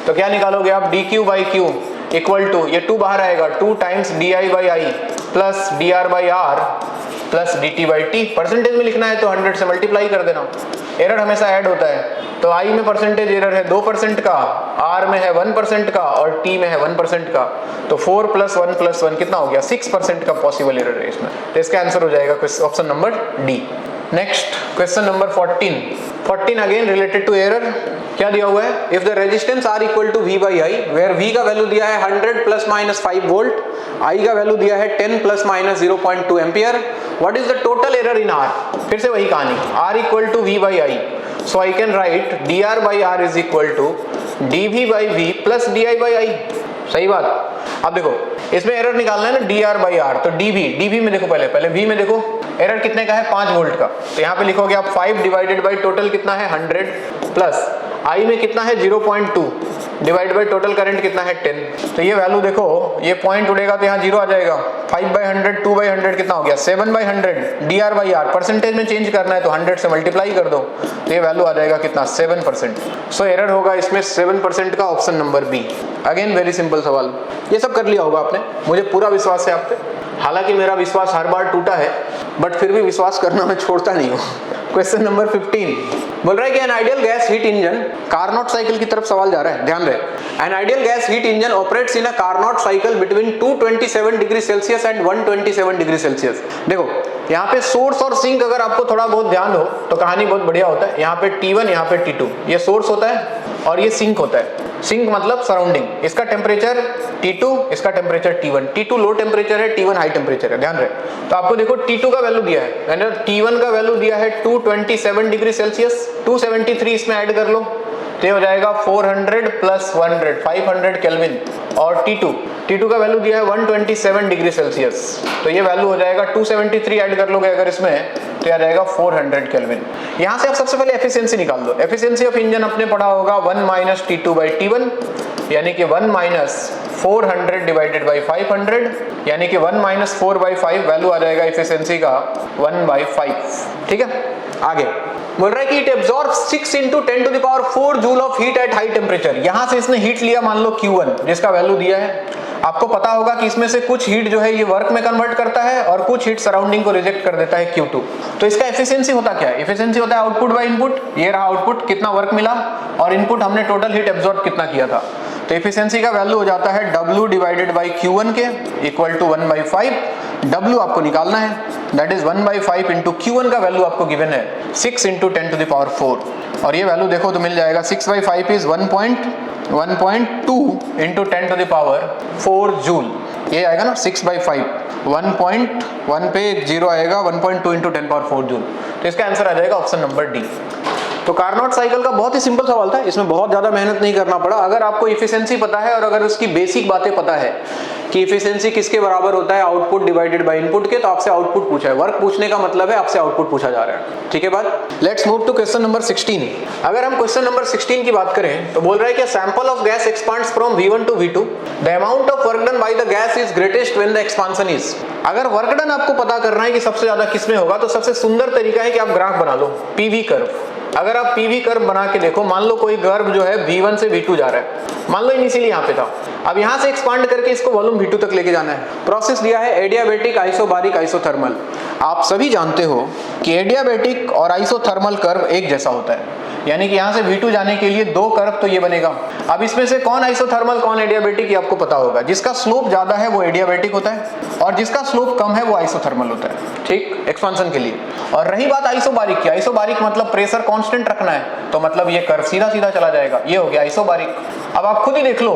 तो क्या निकालोगे आप, dQ by Q equal to, ये 2 बाहर आएगा, 2 times DI by I plus DR by R plus DT by T। Percentage में लिखना है तो 100 से मल्टीप्लाई कर देना, एरर हमेशा ऐड होता है। तो I में परसेंटेज एरर है 2% का, R में है 1% का और T में है 1% का, तो 4 + 1 + 1 कितना हो गया, 6% का पॉसिबल एरर है इसमें। तो इसका आंसर हो जाएगा option number D. Next question number 14 again related to error. क्या दिया हुआ है, if the resistance R equal to V by I, where V का वैल्यू दिया है 100 ± 5 वोल्ट, I का वैल्यू दिया है 10 ± 0.2 ampere, what is the total error in R। फिर से वही कहानी, R equal to V by I, so I can write dr by R is equal to dV by V plus di by I। सही बात। अब देखो इसमें error निकालना है ना dr बाई R, तो dV में देखो, पहले V में देखो एरर कितने का है, 5 वोल्ट का, तो यहाँ पे लिखोगे आप 5 डिवाइडेड बाई टोटल कितना है 100 प्लस I में कितना है 0.2 डिवाइड बाई टोटल करंट कितना है 10। तो ये वैल्यू देखो, ये पॉइंट उड़ेगा तो यहाँ 0 आ जाएगा, 5/100 2/100 कितना हो गया 7/100, dr बाई R परसेंटेज में चेंज करना है तो 100 से मल्टीप्लाई कर दो, तो ये वैल्यू आ जाएगा कितना 7%। सो एरर होगा इसमें 7% का, option number B. Again very simple सवाल, ये सब कर लिया होगा आपने, मुझे पूरा विश्वास है आप पे, हालांकि मेरा विश्वास हर बार टूटा है, बट फिर भी विश्वास करना मैं छोड़ता नहीं हूँ। क्वेश्चन नंबर 15 बोल रहा है कि an ideal gas heat engine, Carnot cycle की तरफ सवाल जा रहा है, ध्यान रहे। N ideal gas heat engine operates in a Carnot cycle between 227 degree Celsius and 127 degree Celsius. देखो यहाँ पे सोर्स और सिंक अगर आपको थोड़ा बहुत ध्यान हो तो कहानी बहुत बढ़िया होता है। यहाँ पे T1 यहाँ पे T2, ये सोर्स होता है और ये सिंक होता है। सिंक मतलब सराउंडिंग, इसका टेम्परेचर T2, इसका temperature T1। T2 low temperature है, T1 हाई टेम्परेचर है, ध्यान रहे। तो आपको देखो T2 का वैल्यू दिया है, यानी T1 का वैल्यू दिया है 227 डिग्री सेल्सियस, 273 इसमें ऐड कर लो तो ये हो जाएगा 400 प्लस 100 500 केल्विन। और T2 का वैल्यू दिया है 127 डिग्री सेल्सियस, तो ये वैल्यू हो जाएगा 273 ऐड कर लोगे अगर इसमें तो आ जाएगा 400 केल्विन। यहाँ से आप सबसे पहले एफिशिएंसी निकाल दो। एफिशिएंसी ऑफ इंजन अपने पढ़ा होगा 1 - T2 बाई T1, यानी कि 1 - 400 डिवाइडेड बाई 500, यानी कि 1 - 4/5 वैल्यू आ जाएगा एफिशिएंसी का 1/5। ठीक है, आगे बोल रहा है कि it absorbs 6 × 10⁴ joule of heat at high temperature. यहां से इसने हीट लिया मान लो Q1 जिसका वैल्यू दिया है। आपको पता होगा कि इसमें से कुछ हीट जो है ये वर्क में कन्वर्ट करता है और कुछ हीट सराउंडिंग को रिजेक्ट कर देता है Q2। तो इसका एफिशिएंसी होता क्या है, एफिशिएंसी होता है आउटपुट बाय इनपुट। ये रहा आउटपुट, कितना वर्क मिला, और इनपुट हमने टोटल हीट एब्जॉर्ब कितना किया था। तो एफिशिएंसी का वैल्यू हो जाता है W डिवाइडेड बाई Q1 के इक्वल टू 1/5। W आपको निकालना है, दैट इज 1/5 इंटू Q1 का वैल्यू आपको गिवन है 6 × 10⁴, और ये वैल्यू देखो तो मिल जाएगा 6/5 इज 1.2 इंटू 10⁴ जूल। ये आएगा ना 6/5, 1.1 पे 0 आएगा, 1.2 इंटू 10⁴ जूल। तो इसका आंसर आ जाएगा ऑप्शन नंबर डी। तो कार्नोट साइकिल का बहुत ही सिंपल सवाल था, इसमें बहुत ज़्यादा मेहनत नहीं करना पड़ा। अगर आपको इफिशिएंसी पता है और अगर उसकी बेसिक बातें पता है कि इफिशिएंसी किसके बराबर होता है आउटपुट डिवाइडेड बाय इनपुट के, तो आपसे आउटपुट पूछा है, वर्क पूछने का मतलब है आपसे आउटपुट पूछा जा रहा है। ठीक है बात। Let's move to question number 16। अगर हम क्वेश्चन नंबर 16 की बात करें तो बोल रहा है कि sample of gas expands from V1 to V2, the amount of work done by the gas is greatest when the expansion is. अगर वर्क डन आपको पता करना है कि सबसे ज्यादा किसमें होगा, तो सबसे सुंदर तरीका है कि आप ग्राफ बना लो, पीवी कर्व। अगर आप पीवी कर्व बना के देखो, मान लो कोई कर्व जो है V1 से V2 जा रहा है, मान लो इनिशियली यहाँ पे था, अब यहाँ से एक्सपांड करके इसको वॉल्यूम V2 तक लेके जाना है। प्रोसेस दिया है एडियाबैटिक, आइसोबारिक, आइसोथर्मल। आप सभी जानते हो कि एडियाबैटिक और आइसोथर्मल कर्व एक जैसा होता है, यानी कि यहाँ से V2 जाने के लिए दो कर्व तो ये बनेगा। अब इसमें से कौन आइसोथर्मल कौन एडियाबैटिक ये आपको पता होगा। जिसका स्लोप ज्यादा है वो एडियाबैटिक होता है और जिसका स्लोप कम है वो आइसोथर्मल होता है, ठीक, एक्सपांशन के लिए। और रही बात आइसोबारिक की, आइसोबारिक मतलब प्रेशर कांस्टेंट रखना है, तो मतलब ये कर्व सीधा सीधा चला जाएगा, ये हो गया आइसोबारिक। अब आप खुद ही देख लो,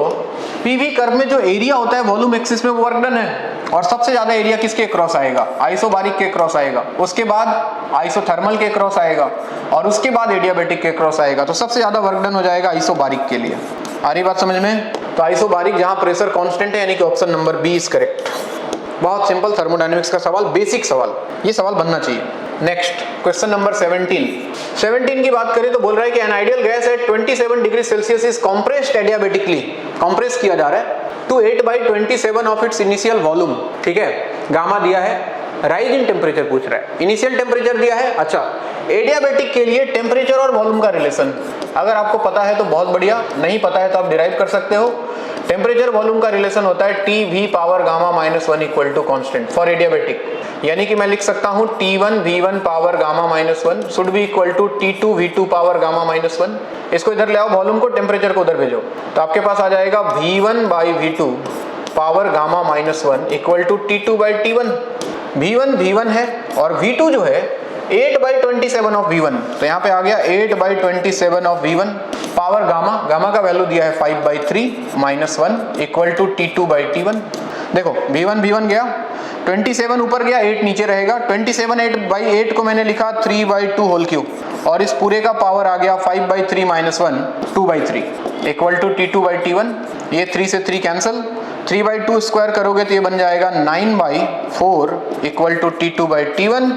पीवी कर्व में जो एरिया होता है वॉल्यूम एक्सिस में वो वर्क डन है, और सबसे ज्यादा एरिया किसके क्रॉस आएगा, आइसोबारिक के क्रॉस आएगा, उसके बाद आइसोथर्मल के क्रॉस आएगा और उसके बाद एडियाबैटिक के क्रॉस आएगा। तो सबसे ज्यादा वर्क डन हो जाएगा आइसोबारिक के लिए। आ रही बात समझ में। तो आइसोबारिक जहां प्रेशर कांस्टेंट है, यानी कि option number B is correct. बहुत सिंपल थर्मोडायनेमिक्स का सवाल, बेसिक सवाल, ये सवाल बनना चाहिए। नेक्स्ट क्वेश्चन नंबर 17 की बात करें तो बोल रहा है कि an ideal gas at 27 degree Celsius is compressed adiabatically, compress किया जा रहा है to 8/27 of its initial volume. ठीक है, गामा दिया है, राइज इन टेम्परेचर पूछ रहा है, इनिशियल टेम्परेचर दिया है। अच्छा, एडियाबेटिक के लिए टेम्परेचर और वॉल्यूम का रिलेशन अगर आपको पता है तो बहुत बढ़िया, नहीं पता है तो आप डिराइव कर सकते हो। टेम्परेचर वॉल्यूम का रिलेशन होता है T_V power gamma -1 equal to constant for adiabatic, यानी कि मैं लिख सकता हूं T1V1 power gamma -1 should be equal to T2V2 power gamma -1। इसको इधर ले आओ, वॉल्यूम को, टेम्परेचर को उधर भेजो, तो आपके पास आ जाएगा V1/V2 power gamma -1 equal to T2/T1। V1 है और V2 जो है 8/27 ऑफ V1, तो यहाँ पे आ गया 8/27 ऑफ V1 पावर गामा का वैल्यू दिया है 5/3 -1 इक्वल टू T2/T1। देखो V1 गया, 27 ऊपर गया, 8 नीचे रहेगा, 27 8/8 को मैंने लिखा 3/2 होल क्यूब, और इस पूरे का पावर आ गया 5/3 -1 2/3 इक्वल टू T2/T1। ये 3 से 3 कैंसल, 3/2 स्क्वायर करोगे तो ये बन जाएगा 9/4 equal to T2/T1।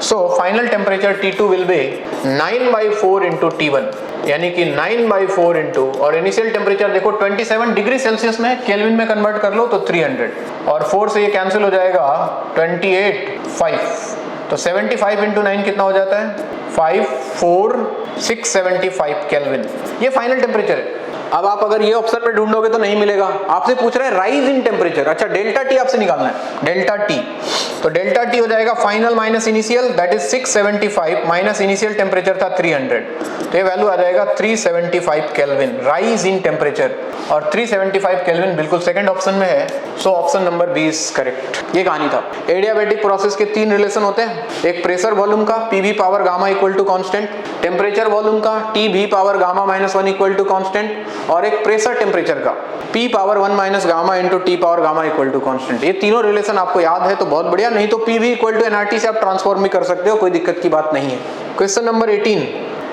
So final temperature T2 will be 9/4 into T1, यानी कि 9/4 इंटू, और इनिशियल टेम्परेचर देखो 27 डिग्री सेल्सियस में, केल्विन में कन्वर्ट कर लो तो 300, और 4 से ये कैंसिल हो जाएगा 28/5, तो 75 इंटू 9 कितना हो जाता है 54675 केल्विन। ये फाइनल टेम्परेचर है। अब आप अगर ये ऑप्शन में ढूंढोगे तो नहीं मिलेगा, आपसे पूछ रहा है राइज इन टेम्परेचर। अच्छा, डेल्टा टी आपसे निकालना है, डेल्टा टी, तो डेल्टा टी हो जाएगा final minus initial, that is 675 minus initial temperature था 300, तो ये वैल्यू आ जाएगा 375 केल्विन राइज इन टेम्परेचर, और 375 केल्विन बिल्कुल सेकंड ऑप्शन में है। So option number B is correct. ये कहानी था। एडियाबेटिक प्रोसेस के 3 रिलेशन होते हैं, एक प्रेशर वॉल्यूम का Pv power gamma equal to constant, temperature volume का Tv power gamma -1 equal to constant, और एक प्रेशर टेम्परेचर का P power 1 minus gamma into T power gamma equal to constant. ये तीनों रिलेशन आपको याद है तो बहुत बढ़िया, नहीं तो Pv इक्वल टू nRT से आप ट्रांसफॉर्म भी कर सकते हो, कोई दिक्कत की बात नहीं है। क्वेश्चन नंबर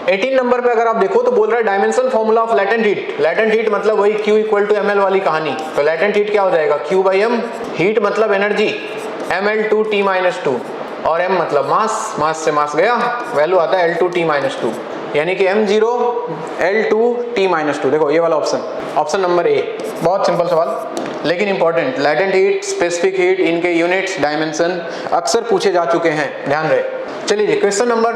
18 नंबर पे अगर आप देखो तो बोल रहा है dimensional formula of latent heat. Latent heat मतलब वही Q इक्वल टू ml वाली कहानी, तो लैटेंट हीट क्या हो जाएगा Q/m, हीट मतलब एनर्जी mL2T-2, और m मतलब मास से मास गया, वैल्यू आता है L2T-2, यानी कि m0 L2T-2। देखो ये वाला ऑप्शन नंबर ए, बहुत सिंपल सवाल लेकिन important. Latent heat, specific heat, इनके यूनिट्स, डायमेंशन अक्सर पूछे जा चुके हैं, ध्यान रहे। चलिए क्वेश्चन नंबर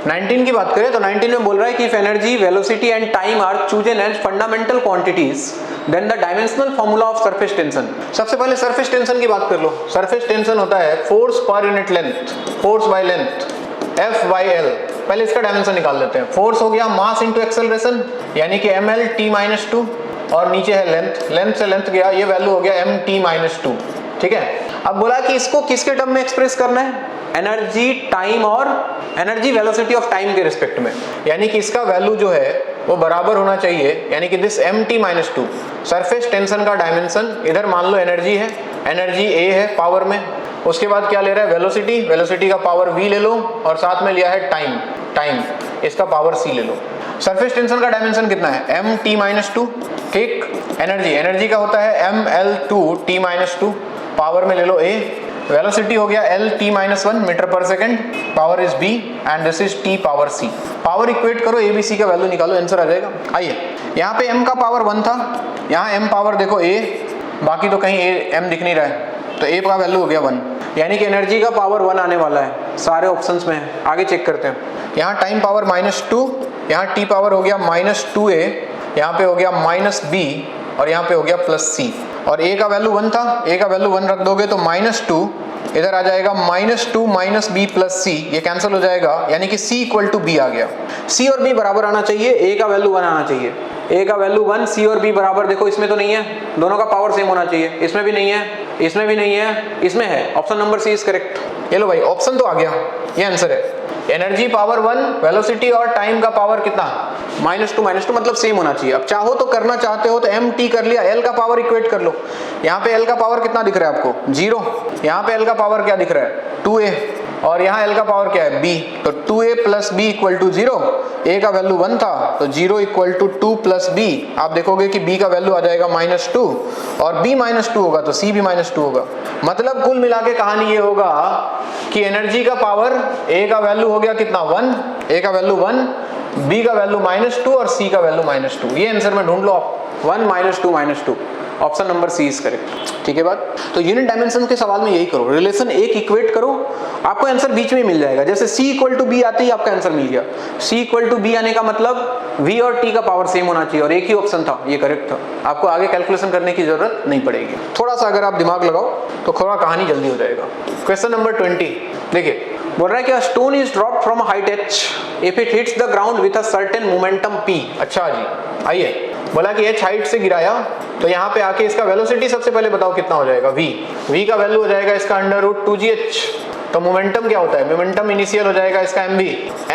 19 की बात करें तो 19 में बोल रहा है कि if energy, velocity and time are chosen as fundamental quantities then the dimensional formula of surface tension. सबसे पहले सरफेस टेंशन की बात कर लो। सरफेस टेंशन होता है force per unit length, force by length F/L। पहले इसका डायमेंशन निकाल लेते हैं। फोर्स हो गया मास इंटू एक्सेलरेशन, यानी कि mL/T-2, और नीचे है लेंथ से लेंथ गया, ये वैल्यू हो गया mt-2। ठीक है, अब बोला कि इसको किसके टर्म में एक्सप्रेस करना है, एनर्जी, टाइम और एनर्जी वेलोसिटी ऑफ टाइम के रिस्पेक्ट में, यानी कि इसका वैल्यू जो है वो बराबर होना चाहिए, यानी कि दिस mt-2 सरफेस टेंशन का डायमेंशन, इधर मान लो एनर्जी है, एनर्जी A है पावर में, उसके बाद क्या ले रहा है, वेलोसिटी, वेलोसिटी का पावर v ले लो और साथ में लिया है टाइम, टाइम इसका पावर c ले लो। सरफेस टेंशन का डायमेंशन कितना है, mt-2, ठीक। एनर्जी, एनर्जी का होता है ml2t-2, पावर में ले लो a। वेलोसिटी हो गया lt-1 मीटर पर second, power is b and this is t power c। Power equate करो, a b c का वैल्यू निकालो, आंसर आ जाएगा। आइए, यहाँ पे m का पावर 1 था, यहाँ m पावर देखो a, बाकी तो कहीं a m दिख नहीं रहा है, तो a का वैल्यू हो गया 1, यानी कि एनर्जी का पावर 1 आने वाला है, सारे ऑप्शंस में है। आगे चेक करते हैं, यहाँ टाइम पावर -2, यहाँ t पावर हो गया -2a, यहाँ पे हो गया -b और यहाँ पे हो गया +c, और a का वैल्यू 1 था, a का वैल्यू 1 रख दोगे तो -2 इधर आ जाएगा, -2 -b + c, ये कैंसिल हो जाएगा, यानी कि c = b आ गया। c और b बराबर आना चाहिए, a का वैल्यू 1 आना चाहिए, a का वैल्यू 1, c और b बराबर, देखो इसमें तो नहीं है, दोनों का पावर सेम होना चाहिए, इसमें भी नहीं है, इसमें भी नहीं है, इसमें है, option number C is correct. ये लो भाई, ऑप्शन तो आ गया, ये आंसर है। एनर्जी पावर 1, वेलोसिटी और टाइम का पावर कितना, -2 मतलब सेम होना चाहिए। अब चाहो तो करना चाहते हो तो mt कर लिया, l का पावर इक्वेट कर लो। यहाँ पे l का पावर कितना दिख रहा है आपको, 0, यहाँ पे l का पावर क्या दिख रहा है, 2a, और यहाँ l का पावर क्या है, b, तो 2a + b = 0, a का वैल्यू 1 था तो 0 = 2 + b, आप देखोगे कि b का वैल्यू आ जाएगा -2 और b -2 होगा तो c भी -2 होगा। मतलब कुल मिला के कहानी ये होगा कि एनर्जी का पावर, a का वैल्यू हो गया कितना 1, a का वैल्यू 1, b का वैल्यू -2 और c का वैल्यू -2, ये आंसर में ढूंढ लो आप, 1 -2 option number C is correct. ठीक है बात, तो यूनिट डायमेंशन के सवाल में यही करो, रिलेशन एक इक्वेट करो, आपको आंसर बीच में मिल जाएगा। जैसे c = b आते ही आपका आंसर मिल गया, c = b आने का मतलब v और t का पावर सेम होना चाहिए, और एक ही ऑप्शन था, ये करेक्ट था, आपको आगे कैलकुलेशन करने की जरूरत नहीं पड़ेगी। थोड़ा सा अगर आप दिमाग लगाओ तो थोड़ा कहानी जल्दी हो जाएगा। क्वेश्चन नंबर 20 देखिए, बोल रहा है कि a stone is dropped from a height h if it hits the ground with a certain momentum p। अच्छा जी, आइए, बोला कि h हाइट से गिराया, तो यहाँ पे आके इसका वेलोसिटी सबसे पहले बताओ कितना हो जाएगा, v का वैल्यू हो जाएगा इसका √2gh, तो मोमेंटम क्या होता है, मोमेंटम इनिशियल हो जाएगा इसका mv,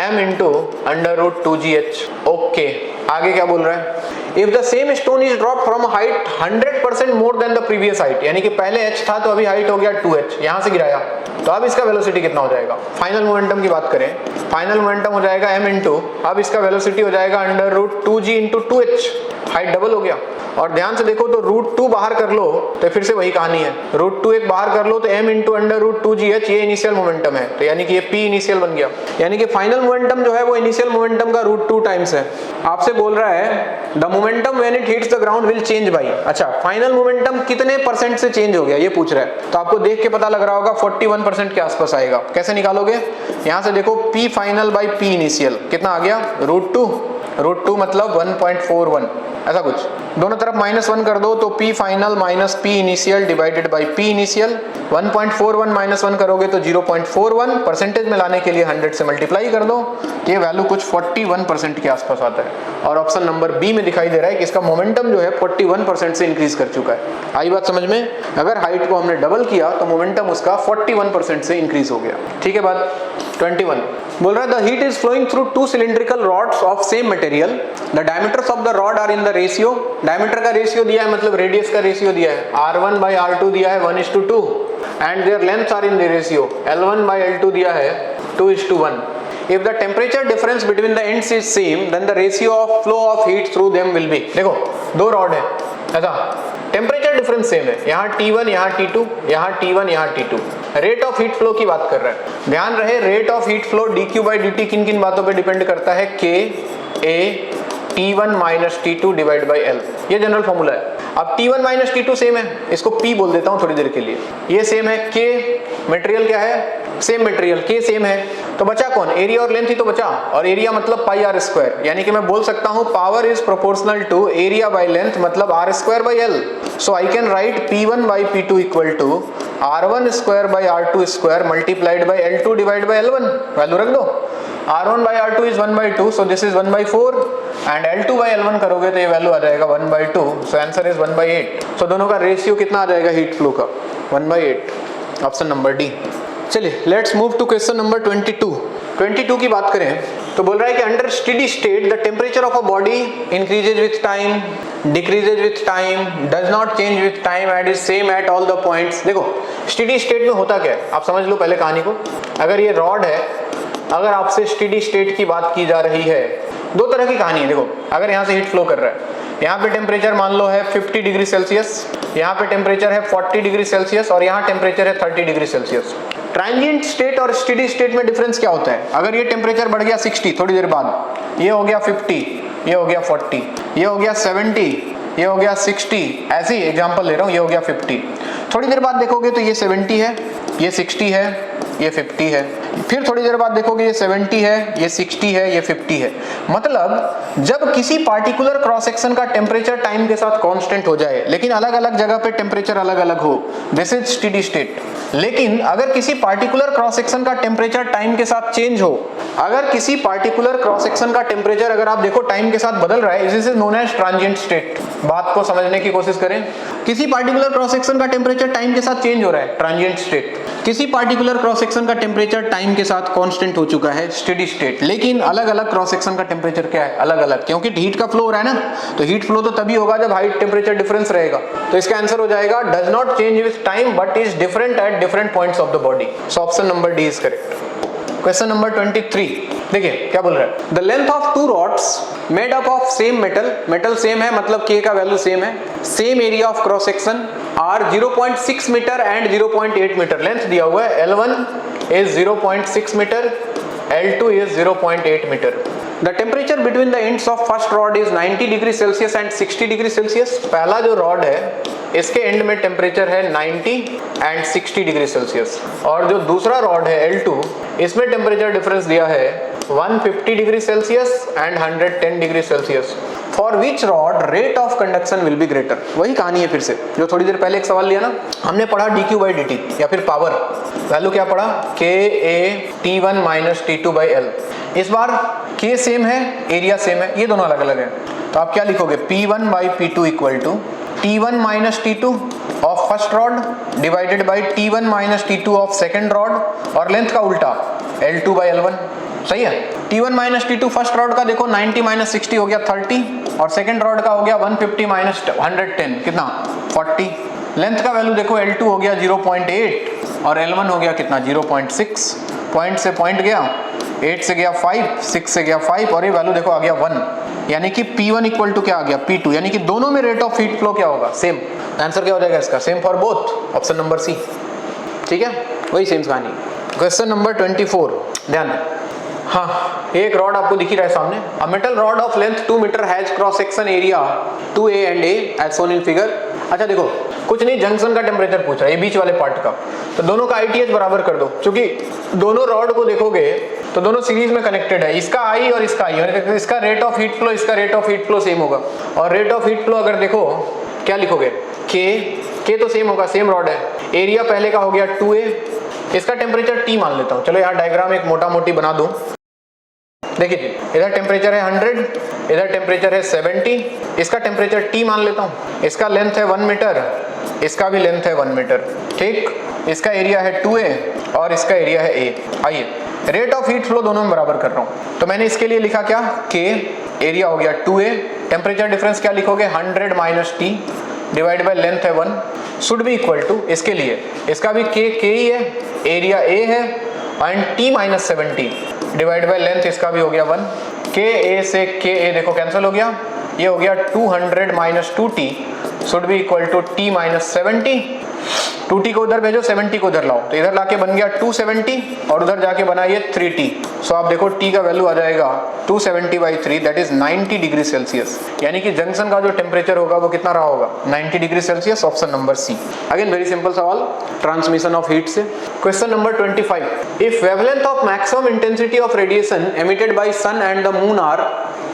m × √2gh। ओके, आगे क्या बोल रहा है, if the same stone is drop from height 100% more than the previous height, यानी कि पहले h था तो अभी हाइट हो गया 2h, यहाँ से गिराया, तो अब इसका वेलोसिटी कितना हो जाएगा। फाइनल मोमेंटम की बात करें, फाइनल मोमेंटम हो जाएगा m अब इसका वेलोसिटी हो जाएगा √2g × 2h, हाइट डबल हो गया। और ध्यान से देखो तो √2 बाहर कर लो तो फिर से वही कहानी है, √2 एक बाहर कर लो तो m × √2gh, ये इनिशियल मोमेंटम है, तो यानी कि ये p इनिशियल बन गया, यानी कि फाइनल मोमेंटम जो है वो इनिशियल मोमेंटम का √2 टाइम्स है। आपसे बोल रहा है the momentum when it hits the ground will change bye, अच्छा फाइनल मोमेंटम कितने % से चेंज हो गया ये पूछ रहा है, तो आपको देख के पता लग रहा होगा 41% के आसपास आएगा। कैसे निकालोगे, यहाँ से देखो p final by p initial कितना आ गया, √2 मतलब 1.41, ऐसा कुछ, दोनों तरफ -1 कर दो तो p final - p initial divided by p initial, 1.41 -1 करोगे तो 0.41, परसेंटेज में लाने के लिए 100 से मल्टीप्लाई कर दो, ये वैल्यू कुछ 41% के आसपास आता है। और ऑप्शन नंबर बी में दिखाई दे रहा है कि इसका मोमेंटम जो है 41% से इंक्रीज कर चुका है। आई बात समझ में, अगर हाइट को हमने डबल किया तो मोमेंटम उसका 41% से इंक्रीज हो गया। ठीक है बात। 21 बोल रहा है the heat is flowing through 2 cylindrical rods of same material, the diameters of the rod are in the ratio, diameter का रेशियो दिया है मतलब रेडियस का रेशियो दिया है, r1/r2 दिया है 1:2 and their lengths are in the ratio, l1/l2 दिया है 2:1। If the temperature difference between the ends is same, then the ratio of flow of heat through them will be, देखो दो rod है, ऐसा टेम्परेचर डिफरेंस सेम है, यहाँ T1 यहाँ T2, यहाँ T1 यहाँ T2, rate of heat flow की बात कर रहा है। ध्यान रहे rate of heat flow dQ/dt किन किन बातों पे डिपेंड करता है, K A T1 - T2 divide by L, ये जनरल फॉर्मूला है। अब T1 - T2 सेम है, इसको P बोल देता हूँ थोड़ी देर के लिए, ये सेम है, K मटेरियल क्या है, सेम मटेरियल, K सेम है, तो बचा कौन, एरिया और लेंथ ही तो बचा, और एरिया मतलब πr², यानी कि मैं बोल सकता हूँ power is proportional to area by length मतलब r²/L, so I can write P1/P2 equal to r1² multiplied by L2 divide by L1, value रख दो, r1/r2 इज 1/2, so this is 1/4 and L2/L1 करोगे तो ये वैल्यू आ जाएगा 1/2, सो आंसर इज 1/8। सो दोनों का रेशियो कितना आ जाएगा हीट फ्लो का, 1/8, ऑप्शन नंबर डी। चलिए let's move to question number 22 की बात करें तो बोल रहा है कि under steady state the temperature of a body increases with time, decreases with time, does not change with time and is same at all the points. देखो steady state में होता क्या है आप समझ लो पहले कहानी को। अगर ये रॉड है, अगर आपसे स्टेडी स्टेट की बात की जा रही है, दो तरह की कहानी है। देखो अगर यहाँ से हीट फ्लो कर रहा है, यहाँ पे टेम्परेचर मान लो है 50 डिग्री सेल्सियस, यहाँ पे टेम्परेचर है 40 डिग्री सेल्सियस और यहाँ टेम्परेचर है 30 डिग्री सेल्सियस। ट्रांजिएंट स्टेट और स्टेडी स्टेट में डिफरेंस क्या होता है? अगर ये टेम्परेचर बढ़ गया 60 थोड़ी देर बाद, ये हो गया 50, ये हो गया 40, ये हो गया 70, ये हो गया 60, ऐसे ही एग्जांपल ले रहा हूँ, ये हो गया 50। थोड़ी देर बाद देखोगे तो ये 70 है, ये 60 है, ये 50 है। फिर थोड़ी देर बाद देखोगे ये 70 है, ये 60 है, ये 50 है। मतलब जब किसी पार्टिकुलर क्रॉस सेक्शन का टेम्परेचर टाइम के साथ कांस्टेंट हो जाए लेकिन अलग अलग जगह पे टेम्परेचर अलग अलग हो, दिस इज स्टेडी स्टेट। लेकिन अगर किसी पार्टिकुलर क्रॉस सेक्शन का टेम्परेचर टाइम के साथ चेंज हो, अगर किसी पार्टिकुलर क्रॉस सेक्शन का टेम्परेचर अगर आप देखो टाइम के साथ बदल रहा है, this is known as transient state. बात को समझने की कोशिश करें, किसी पार्टिकुलर क्रॉस सेक्शन का टेम्परेचर टाइम के साथ चेंज हो रहा है, ट्रांजिएंट स्टेट। किसी पार्टिकुलर क्रॉस सेक्शन का टेम्परेचर टाइम के साथ कांस्टेंट हो चुका है, स्टेडी स्टेट। लेकिन अलग अलग क्रॉस सेक्शन का टेम्परेचर क्या है? अलग अलग, क्योंकि हीट का फ्लो हो रहा है ना, तो हीट फ्लो तो तभी होगा जब हाइट टेम्परेचर डिफरेंस रहेगा। तो इसका आंसर हो जाएगा does not change with time but is different at different points of the body. So option number D is correct. Question number 23 देखिए क्या बोल रहा है। The length of two rods made up of same metal, metal same है मतलब K का value same है, same area of cross section are 0.6 metre and 0.8 metre. Length दिया हुआ है, L1 is 0.6 metre, L2 is 0.8 meter. The temperature between the ends of first rod is 90 degree Celsius and 60 degree Celsius. पहला जो rod है इसके and में temperature है 90 and 60 degree Celsius और जो दूसरा रॉड है L2 इसमें टेम्परेचर डिफरेंस दिया है 150 degree Celsius and 110 degree Celsius. For which rod rate of conduction will be greater. वही कहानी है फिर से जो थोड़ी देर पहले एक सवाल लिया ना हमने, पढ़ा dq/dt या फिर पावर वैल्यू क्या पढ़ा, KA T1 - T2/L। इस बार K सेम है, एरिया सेम है, ये दोनों अलग अलग है। तो आप क्या लिखोगे, P1/P2 equal to T1 - T2 of first rod divided by T1 - T2 of second rod और लेंथ का उल्टा L2/L1। सही है। T1 - T2 फर्स्ट रॉड का देखो 90 - 60 हो गया 30 और सेकेंड रॉड का हो गया 150 - 110 कितना 40। लेंथ का वैल्यू देखो L2 हो गया 0.8 और L1 हो गया कितना 0.6। पॉइंट से पॉइंट गया, 8 से गया 5, 6 से गया 5 और ये वैल्यू देखो आ गया 1, यानी कि P1 इक्वल टू क्या आ गया P2, यानी कि दोनों में रेट ऑफ हीट फ्लो क्या होगा सेम। आंसर क्या हो जाएगा इसका, same for both, option number C. ठीक है, वही सेम कहानी। क्वेश्चन नंबर 24 ध्यान दें। हाँ, एक रॉड आपको दिख ही रहा है सामने। A metal rod of length 2 metre has cross section area 2A and A as shown in figure. अच्छा देखो कुछ नहीं, जंक्शन का टेम्परेचर पूछ रहा है, ये बीच वाले पार्ट का, तो दोनों का ITH बराबर कर दो। क्योंकि दोनों रॉड को देखोगे तो दोनों सीरीज में कनेक्टेड है, इसका I और इसका I, इसका रेट ऑफ हीट फ्लो इसका rate of heat flow same होगा। और रेट ऑफ हीट फ्लो अगर देखो क्या लिखोगे, K तो सेम होगा, सेम रॉड है। एरिया पहले का हो गया 2A, इसका टेम्परेचर T मान लेता हूँ। चलो यहाँ डायग्राम एक मोटा मोटी बना दूं। देखिए इधर टेम्परेचर है 100, इधर टेम्परेचर है 70, इसका टेम्परेचर T मान लेता हूँ। इसका लेंथ है 1 मीटर, इसका भी लेंथ है 1 मीटर। ठीक, इसका एरिया है 2A और इसका एरिया है A। आइए रेट ऑफ हीट फ्लो दोनों में बराबर कर रहा हूँ, तो मैंने इसके लिए लिखा क्या, K, एरिया हो गया 2A, टेम्परेचर डिफरेंस क्या लिखोगे 100 - T डिवाइड बाय लेंथ है 1 शुड बी इक्वल टू, इसके लिए इसका भी K ही है, एरिया A है and T - 70 divide by length इसका भी हो गया 1। KA से KA देखो कैंसिल हो गया, ये हो गया 200 - 2T should be equal to T - 70। 2T को उधर भेजो, 70 को उधर लाओ, तो इधर लाके बन गया 270 और उधर जाके बना ये 3T। सो आप देखो T का वैल्यू आ जाएगा 270/3 दैट इज 90 डिग्री सेल्सियस, यानी कि जंक्शन का जो टेम्परेचर होगा वो कितना रहा होगा 90 degree Celsius, option number C. Again very simple सवाल, ट्रांसमिशन ऑफ हीट से। Question number 25, if wavelength of maximum intensity of radiation emitted by sun and the moon are,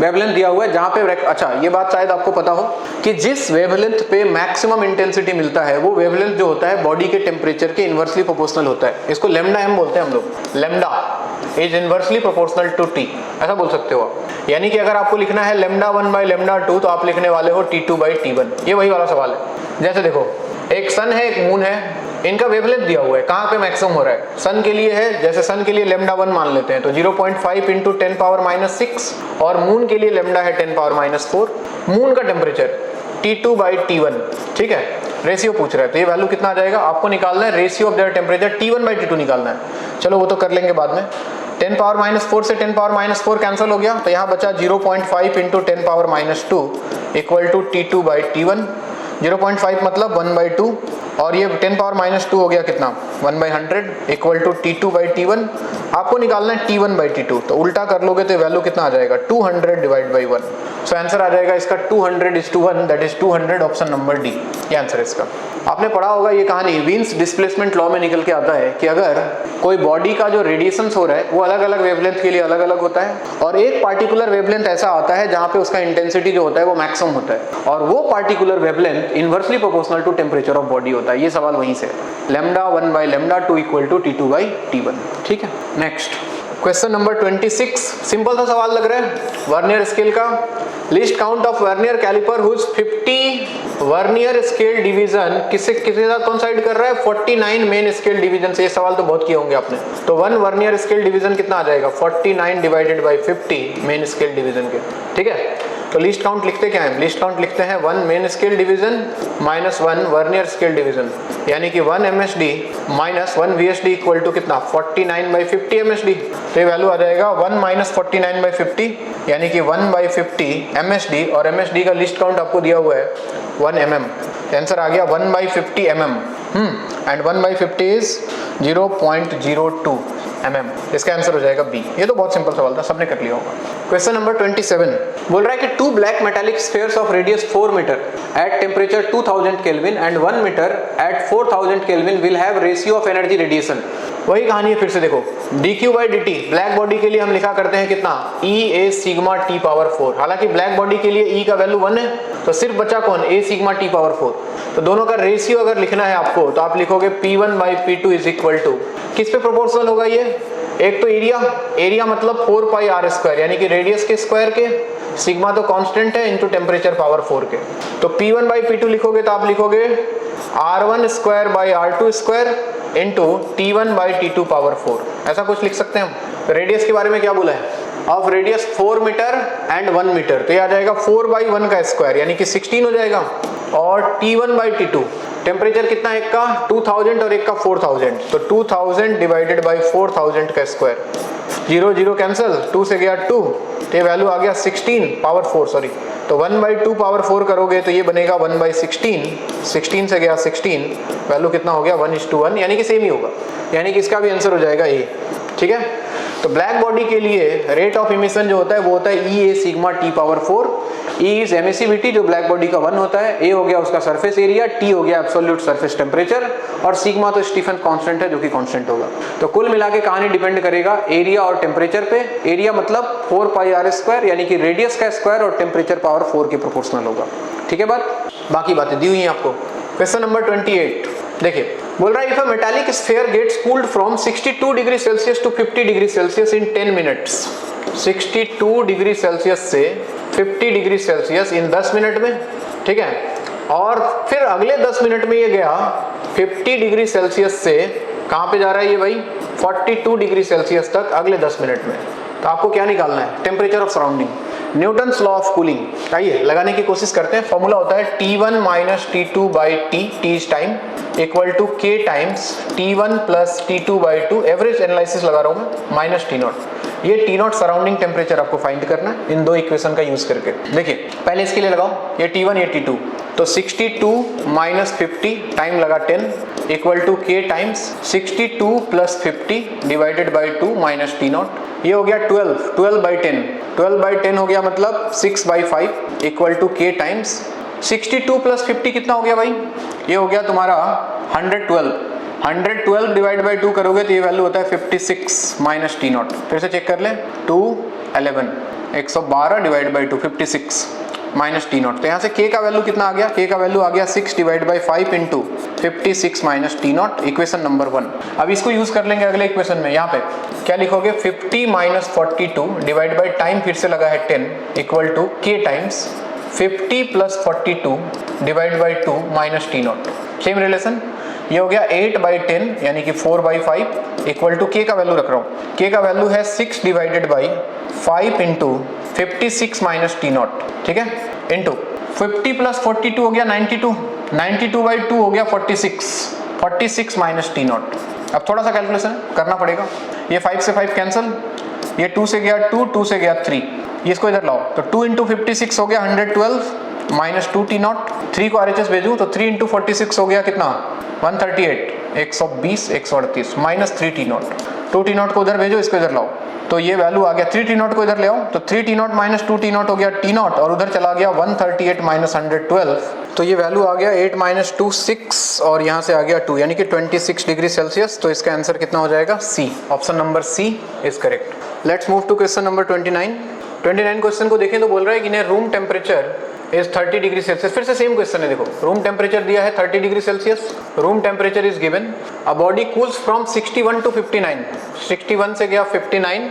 wavelength दिया हुआ है जहां पे, अच्छा ये बात शायद आपको पता हो कि जिस वेवलेंथ पे मैक्सिमम इंटेंसिटी मिलता है वो वेवलेंथ जो होता है बॉडी के टेम्परेचर के इनवर्सली प्रोपोर्शनल होता है। इसको लैम्डा m बोलते हैं हम लोग, lambda is inversely proportional to T, ऐसा बोल सकते हो आप। यानी कि अगर आपको लिखना है λ1/λ2 तो आप लिखने वाले हो T2/T1। ये वही वाला सवाल है। जैसे देखो एक सन है एक मून है, इनका वेवलेंथ दिया हुआ है, कहाँ पे मैक्सिमम हो रहा है, सन के लिए है, जैसे सन के लिए लेमडा 1 मान लेते हैं तो 0.5 इंटू 10 पावर माइनस 6, और मून के लिए लेमडा है 10 पावर माइनस 4। मून का टेम्परेचर T2/T1, ठीक है, रेशियो पूछ रहा है, तो ये वैल्यू कितना आ जाएगा, आपको निकालना है ratio of their temperature T1/T2 निकालना है। चलो वो तो कर लेंगे बाद में। 10 पावर माइनस 4 से 10 पावर माइनस 4 कैंसिल हो गया, तो यहाँ बचा 0.5 into 10 power minus 2 equal to T2/T1। 0.5 मतलब 1/2, और ये 10 पावर माइनस 2 हो गया कितना, 1/100 इक्वल टू T2/T1। आपको निकालना है T1/T2, तो उल्टा कर लोगे तो वैल्यू कितना आ जाएगा, 200 डिवाइड बाई 1। सो आंसर आ जाएगा इसका 200:1, that is 200, option number D, ये आंसर इसका। आपने पढ़ा होगा ये कहानी, वीन्स डिस्प्लेसमेंट लॉ में निकल के आता है कि अगर कोई बॉडी का जो रेडिएशन हो रहा है वो अलग अलग वेवलेंथ के लिए अलग अलग होता है, और एक पार्टिकुलर वेवलेंथ ऐसा आता है जहाँ पे उसका इंटेंसिटी जो होता है वो मैक्सिमम होता है, और वो particular wavelength inversely proportional to temperature of body होता है। ये सवाल वहीं से, लैम्डा 1/λ2 इक्वल टू T2/T1, ठीक है। नेक्स्ट क्वेश्चन नंबर 26, सिंपल सा सवाल लग रहा है, वर्नियर स्केल का। Least count of vernier calliper whose 50 vernier scale division किसके साथ कोइंसाइड कर रहा है, 49 मेन स्केल डिवीजन से। ये सवाल तो बहुत किए होंगे आपने। तो 1 वर्नियर स्केल डिवीजन कितना आ जाएगा, 49 divided by 50 main scale division के, ठीक है। तो लिस्ट काउंट लिखते क्या है, लिस्ट काउंट लिखते हैं 1 main scale division minus 1 vernier scale division, यानी कि 1 MSD minus 1 VSD equal to कितना, 49/50 MSD। तो ये वैल्यू आ जाएगा 1 माइनस 49/50, यानी कि 1/50 MSD, और MSD का लिस्ट काउंट आपको दिया हुआ है 1 mm। आंसर आ गया 1/50 mm, एंड 1/50 इज 0.02 mm। इसका आंसर हो जाएगा बी। ये तो बहुत सिंपल सवाल था, सबने कर लिया होगा। क्वेश्चन नंबर 27 बोल रहा है कि 2 black metallic spheres of radius 4 metre at temperature 2000 kelvin and 1 metre at 4000 kelvin will have ratio of energy radiation. वही कहानी है फिर से, देखो dQ/dt ब्लैक बॉडी के लिए हम लिखा करते हैं कितना, E a sigma T power 4। हालांकि ब्लैक बॉडी के लिए E का वैल्यू 1 है, तो सिर्फ बचा कौन, a सिग्मा T पावर 4। तो दोनों का रेशियो अगर लिखना है आपको तो आप लिखोगे P1/P2 इज इक्वल टू, किस पे प्रोपोर्शनल होगा ये, एक तो एरिया मतलब 4πr², यानी कि रेडियस के स्क्वायर के, सिग्मा तो कांस्टेंट है, इनटू टेम्परेचर पावर 4 के। तो P1/P2 लिखोगे तो आप लिखोगे R1² इंटू T1/T2 पावर 4, ऐसा कुछ लिख सकते हैं हम। रेडियस के बारे में क्या बोला है, of radius 4 metre and 1 metre, तो ये आ जाएगा 4/1 का स्क्वायर, यानी कि 16 हो जाएगा। और T1/T2 टेम्परेचर कितना है, एक का 2000 और एक का 4000, तो 2000 डिवाइडेड बाई 4000 का स्क्वायर, 0 0 कैंसिल, 2 से गया 2, तो ये वैल्यू आ गया 16 पावर 4, सॉरी। तो 1/2 पावर 4 करोगे तो ये बनेगा 1/16, 16 से गया 16, वैल्यू कितना हो गया 1:1, यानी कि सेम ही होगा, यानी कि इसका भी आंसर हो जाएगा ए, ठीक है। तो ब्लैक बॉडी के लिए रेट ऑफ इमिशन जो होता है वो होता है E a sigma T power 4। E is emissivity जो ब्लैक बॉडी का 1 होता है, A हो गया उसका सरफेस एरिया, T हो गया एब्सोल्यूट सरफेस टेम्परेचर, और सिग्मा तो स्टीफन कांस्टेंट है जो कि कांस्टेंट होगा। तो कुल मिला के कहानी डिपेंड करेगा एरिया और टेम्परेचर पे। एरिया मतलब 4πr², यानी कि रेडियस का स्क्वायर, और टेम्परेचर पावर 4 के प्रोपोर्शनल होगा, ठीक है। बाकी बातें दी हुई हैं आपको। क्वेश्चन नंबर 28 देखिए, बोल रहा है if a metallic sphere gets cooled from 62 degree Celsius to 50 degree Celsius in 10 minutes, 62 degree Celsius से 50 डिग्री सेल्सियस इन 10 मिनट में, ठीक है। और फिर अगले 10 मिनट में ये गया 50 डिग्री सेल्सियस से कहाँ पे जा रहा है ये भाई, 42 डिग्री सेल्सियस तक अगले 10 मिनट में। तो आपको क्या निकालना है, temperature of surrounding, Newton's law of cooling. आइए लगाने की कोशिश करते हैं। फॉर्मूला होता है T1 minus T2/T, T is time, equal to K times T1 plus T2/2, average analysis लगा रहा हूँ मैं, माइनस T0। ये T0 सराउंडिंग टेम्परेचर आपको फाइंड करना है इन दो इक्वेशन का यूज करके। देखिए पहले इसके लिए लगाओ, ये T1 ये T2, तो 62 माइनस 50 टाइम लगा 10 equal to K times 62 plus 50 divided by 2 minus T0। ये हो गया 12/10, 12/10 हो गया मतलब 6/5 equal to K times 62 plus 50 कितना हो गया भाई, ये हो गया तुम्हारा 112। 112 डिवाइड बाई 2 करोगे तो ये वैल्यू होता है 56 माइनस T0। फिर से चेक कर ले, 211, 112 डिवाइड बाई 2, 56 माइनस T0। तो यहाँ से K का वैल्यू कितना आ गया, K का वैल्यू आ गया 6 divide by 5 into 56 minus T0, equation number 1। अब इसको यूज कर लेंगे अगले इक्वेशन में। यहाँ पे क्या लिखोगे, 50 माइनस 42 डिवाइड बाई टाइम फिर से लगा है 10 equal to K times 50 plus 42 divide by 2 minus T0, same relation. ये हो गया 8/10 यानी कि 4/5 इक्वल टू के का वैल्यू रख रहा हूँ, के का वैल्यू है 6 divided by 5 into 56 minus T not, ठीक है, इंटू 50 प्लस 42 हो गया 92, 92/2 हो गया 46 माइनस टी नॉट। अब थोड़ा सा कैलकुलेशन करना पड़ेगा, ये 5 से 5 कैंसिल, ये 2 से गया 2, 2 से गया 3, ये इसको इधर लाओ तो 2 इंटू 56 हो गया 112 माइनस 2 टी नॉट, 3 को RHS भेजूँ तो 3 इंटू 46 हो गया कितना 138, 120, 138 minus 3 T not, 2 T not को उधर भेजो, इसको इधर लाओ तो ये वैल्यू आ गया 3 टी नॉट को इधर ले आओ तो 3 T not minus 2 T not हो गया टी नॉट और उधर चला गया 138 माइनस 112 तो ये वैल्यू आ गया 8 माइनस 2 6 और यहाँ से आ गया 2 यानी कि 26 डिग्री सेल्सियस। तो इसका आंसर कितना हो जाएगा C, option number C is correct. Let's move to question number 29 question को देखें तो बोल रहा है कि room temperature is 30 degree Celsius. फिर से सेम क्वेश्चन है, देखो रूम टेम्परेचर दिया है 30 degree Celsius, room temperature is given, a body cools from 61 to 59, 61 से गया 59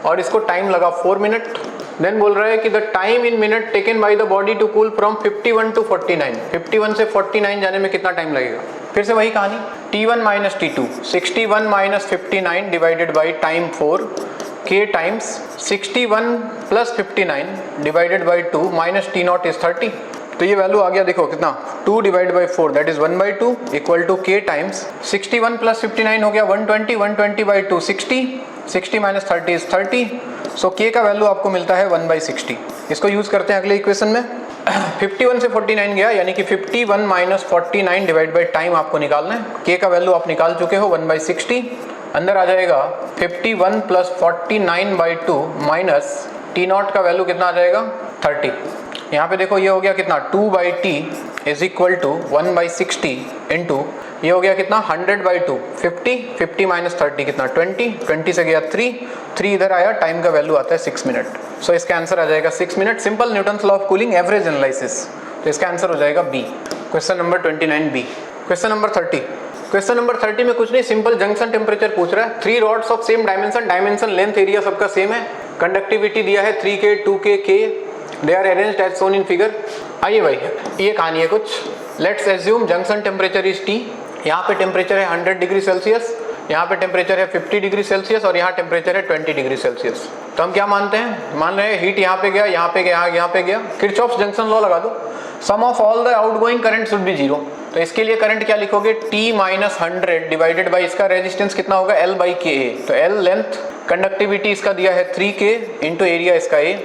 और इसको टाइम लगा 4 मिनट। देन बोल रहा है कि the time in minute taken by the body to cool from 51 to 49, 51 से 49 जाने में कितना टाइम लगेगा। फिर से वही कहानी, T1 minus T2, 61 minus 59 divided by time 4, k times 61 plus 59 divided by 2 minus T naught is 30। तो ये वैल्यू आ गया देखो कितना 2 divide by 4 that is 1/2 equal to k times 61 plus 59 हो गया 120, 120 by 2 60, 60 minus 30 is 30। So k का value आपको मिलता है 1/60। इसको यूज करते हैं अगले इक्वेशन में। 51 से 49 गया यानी कि 51 माइनस 49 डिवाइड बाई टाइम आपको निकालना है। k का वैल्यू आप निकाल चुके हो 1/60, अंदर आ जाएगा 51 plus 49 by 2 minus T not का वैल्यू कितना आ जाएगा 30। यहाँ पे देखो ये हो गया कितना 2/t is equal to 1/60 into ये हो गया कितना 100/2 50, 50 माइनस 30 कितना 20, 20 से गया 3, 3 इधर आया, टाइम का वैल्यू आता है 6 मिनट। सो इसका आंसर आ जाएगा 6 minute. Simple Newton's law of cooling average analysis, तो इसका आंसर हो जाएगा B, question number 29 B. Question number 30, question number 30 में कुछ नहीं, सिंपल जंक्शन टेम्परेचर पूछ रहा है। 3 rods of same dimension, dimension length area सबका सेम है, कंडक्टिविटी दिया है 3K 2K K, they are arranged as shown in figure. आइए भाई ये कहानी है कुछ, let's assume junction temperature is T, यहाँ पे टेम्परेचर है 100 डिग्री सेल्सियस, यहाँ पे टेम्परेचर है 50 डिग्री सेल्सियस और यहाँ टेम्परेचर है 20 डिग्री सेल्सियस। तो हम क्या मानते हैं, मान रहे हैं हीट यहाँ पे गया, यहाँ पे गया, यहाँ पे गया, किरचॉफ्स जंक्शन लॉ लगा दो, sum of all the outgoing current should be 0। तो इसके लिए करंट क्या लिखोगे T माइनस 100 डिवाइडेड बाई इसका रेजिस्टेंस कितना होगा L बाई के ए, तो L लेंथ, कंडक्टिविटी इसका दिया है 3K इंटू एरिया इसका A,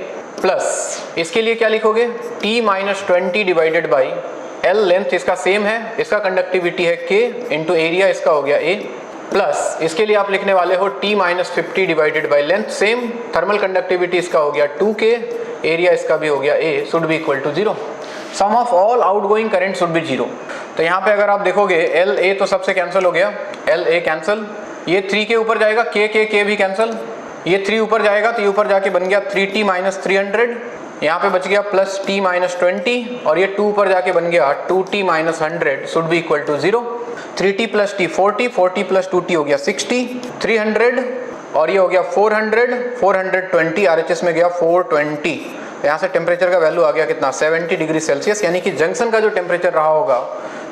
प्लस इसके लिए क्या लिखोगे T minus 20 divided by L length इसका सेम है, इसका कंडक्टिविटी है K इंटू एरिया इसका हो गया A, प्लस इसके लिए आप लिखने वाले हो T minus 50 divided by length same, thermal conductivity इसका हो गया 2K, एरिया इसका भी हो गया A, should be equal to 0। Sum of all outgoing current should be 0। तो यहाँ पे अगर आप देखोगे LA तो सबसे कैंसिल हो गया, LA कैंसिल, ये 3 के ऊपर जाएगा, K भी कैंसिल, ये 3 ऊपर जाएगा तो ये ऊपर जाके बन गया 3T माइनस 300, यहाँ पे बच गया प्लस T माइनस 20 और ये 2 ऊपर जाके बन गया 2T minus 100 should be equal to 0। 3T plus T 40, 40 plus 2T हो गया 60, 300 और ये हो गया 400, 420 RHS में गया 420। यहाँ से टेम्परेचर का वैल्यू आ गया कितना 70 डिग्री सेल्सियस, यानी कि जंक्शन का जो टेम्परेचर रहा होगा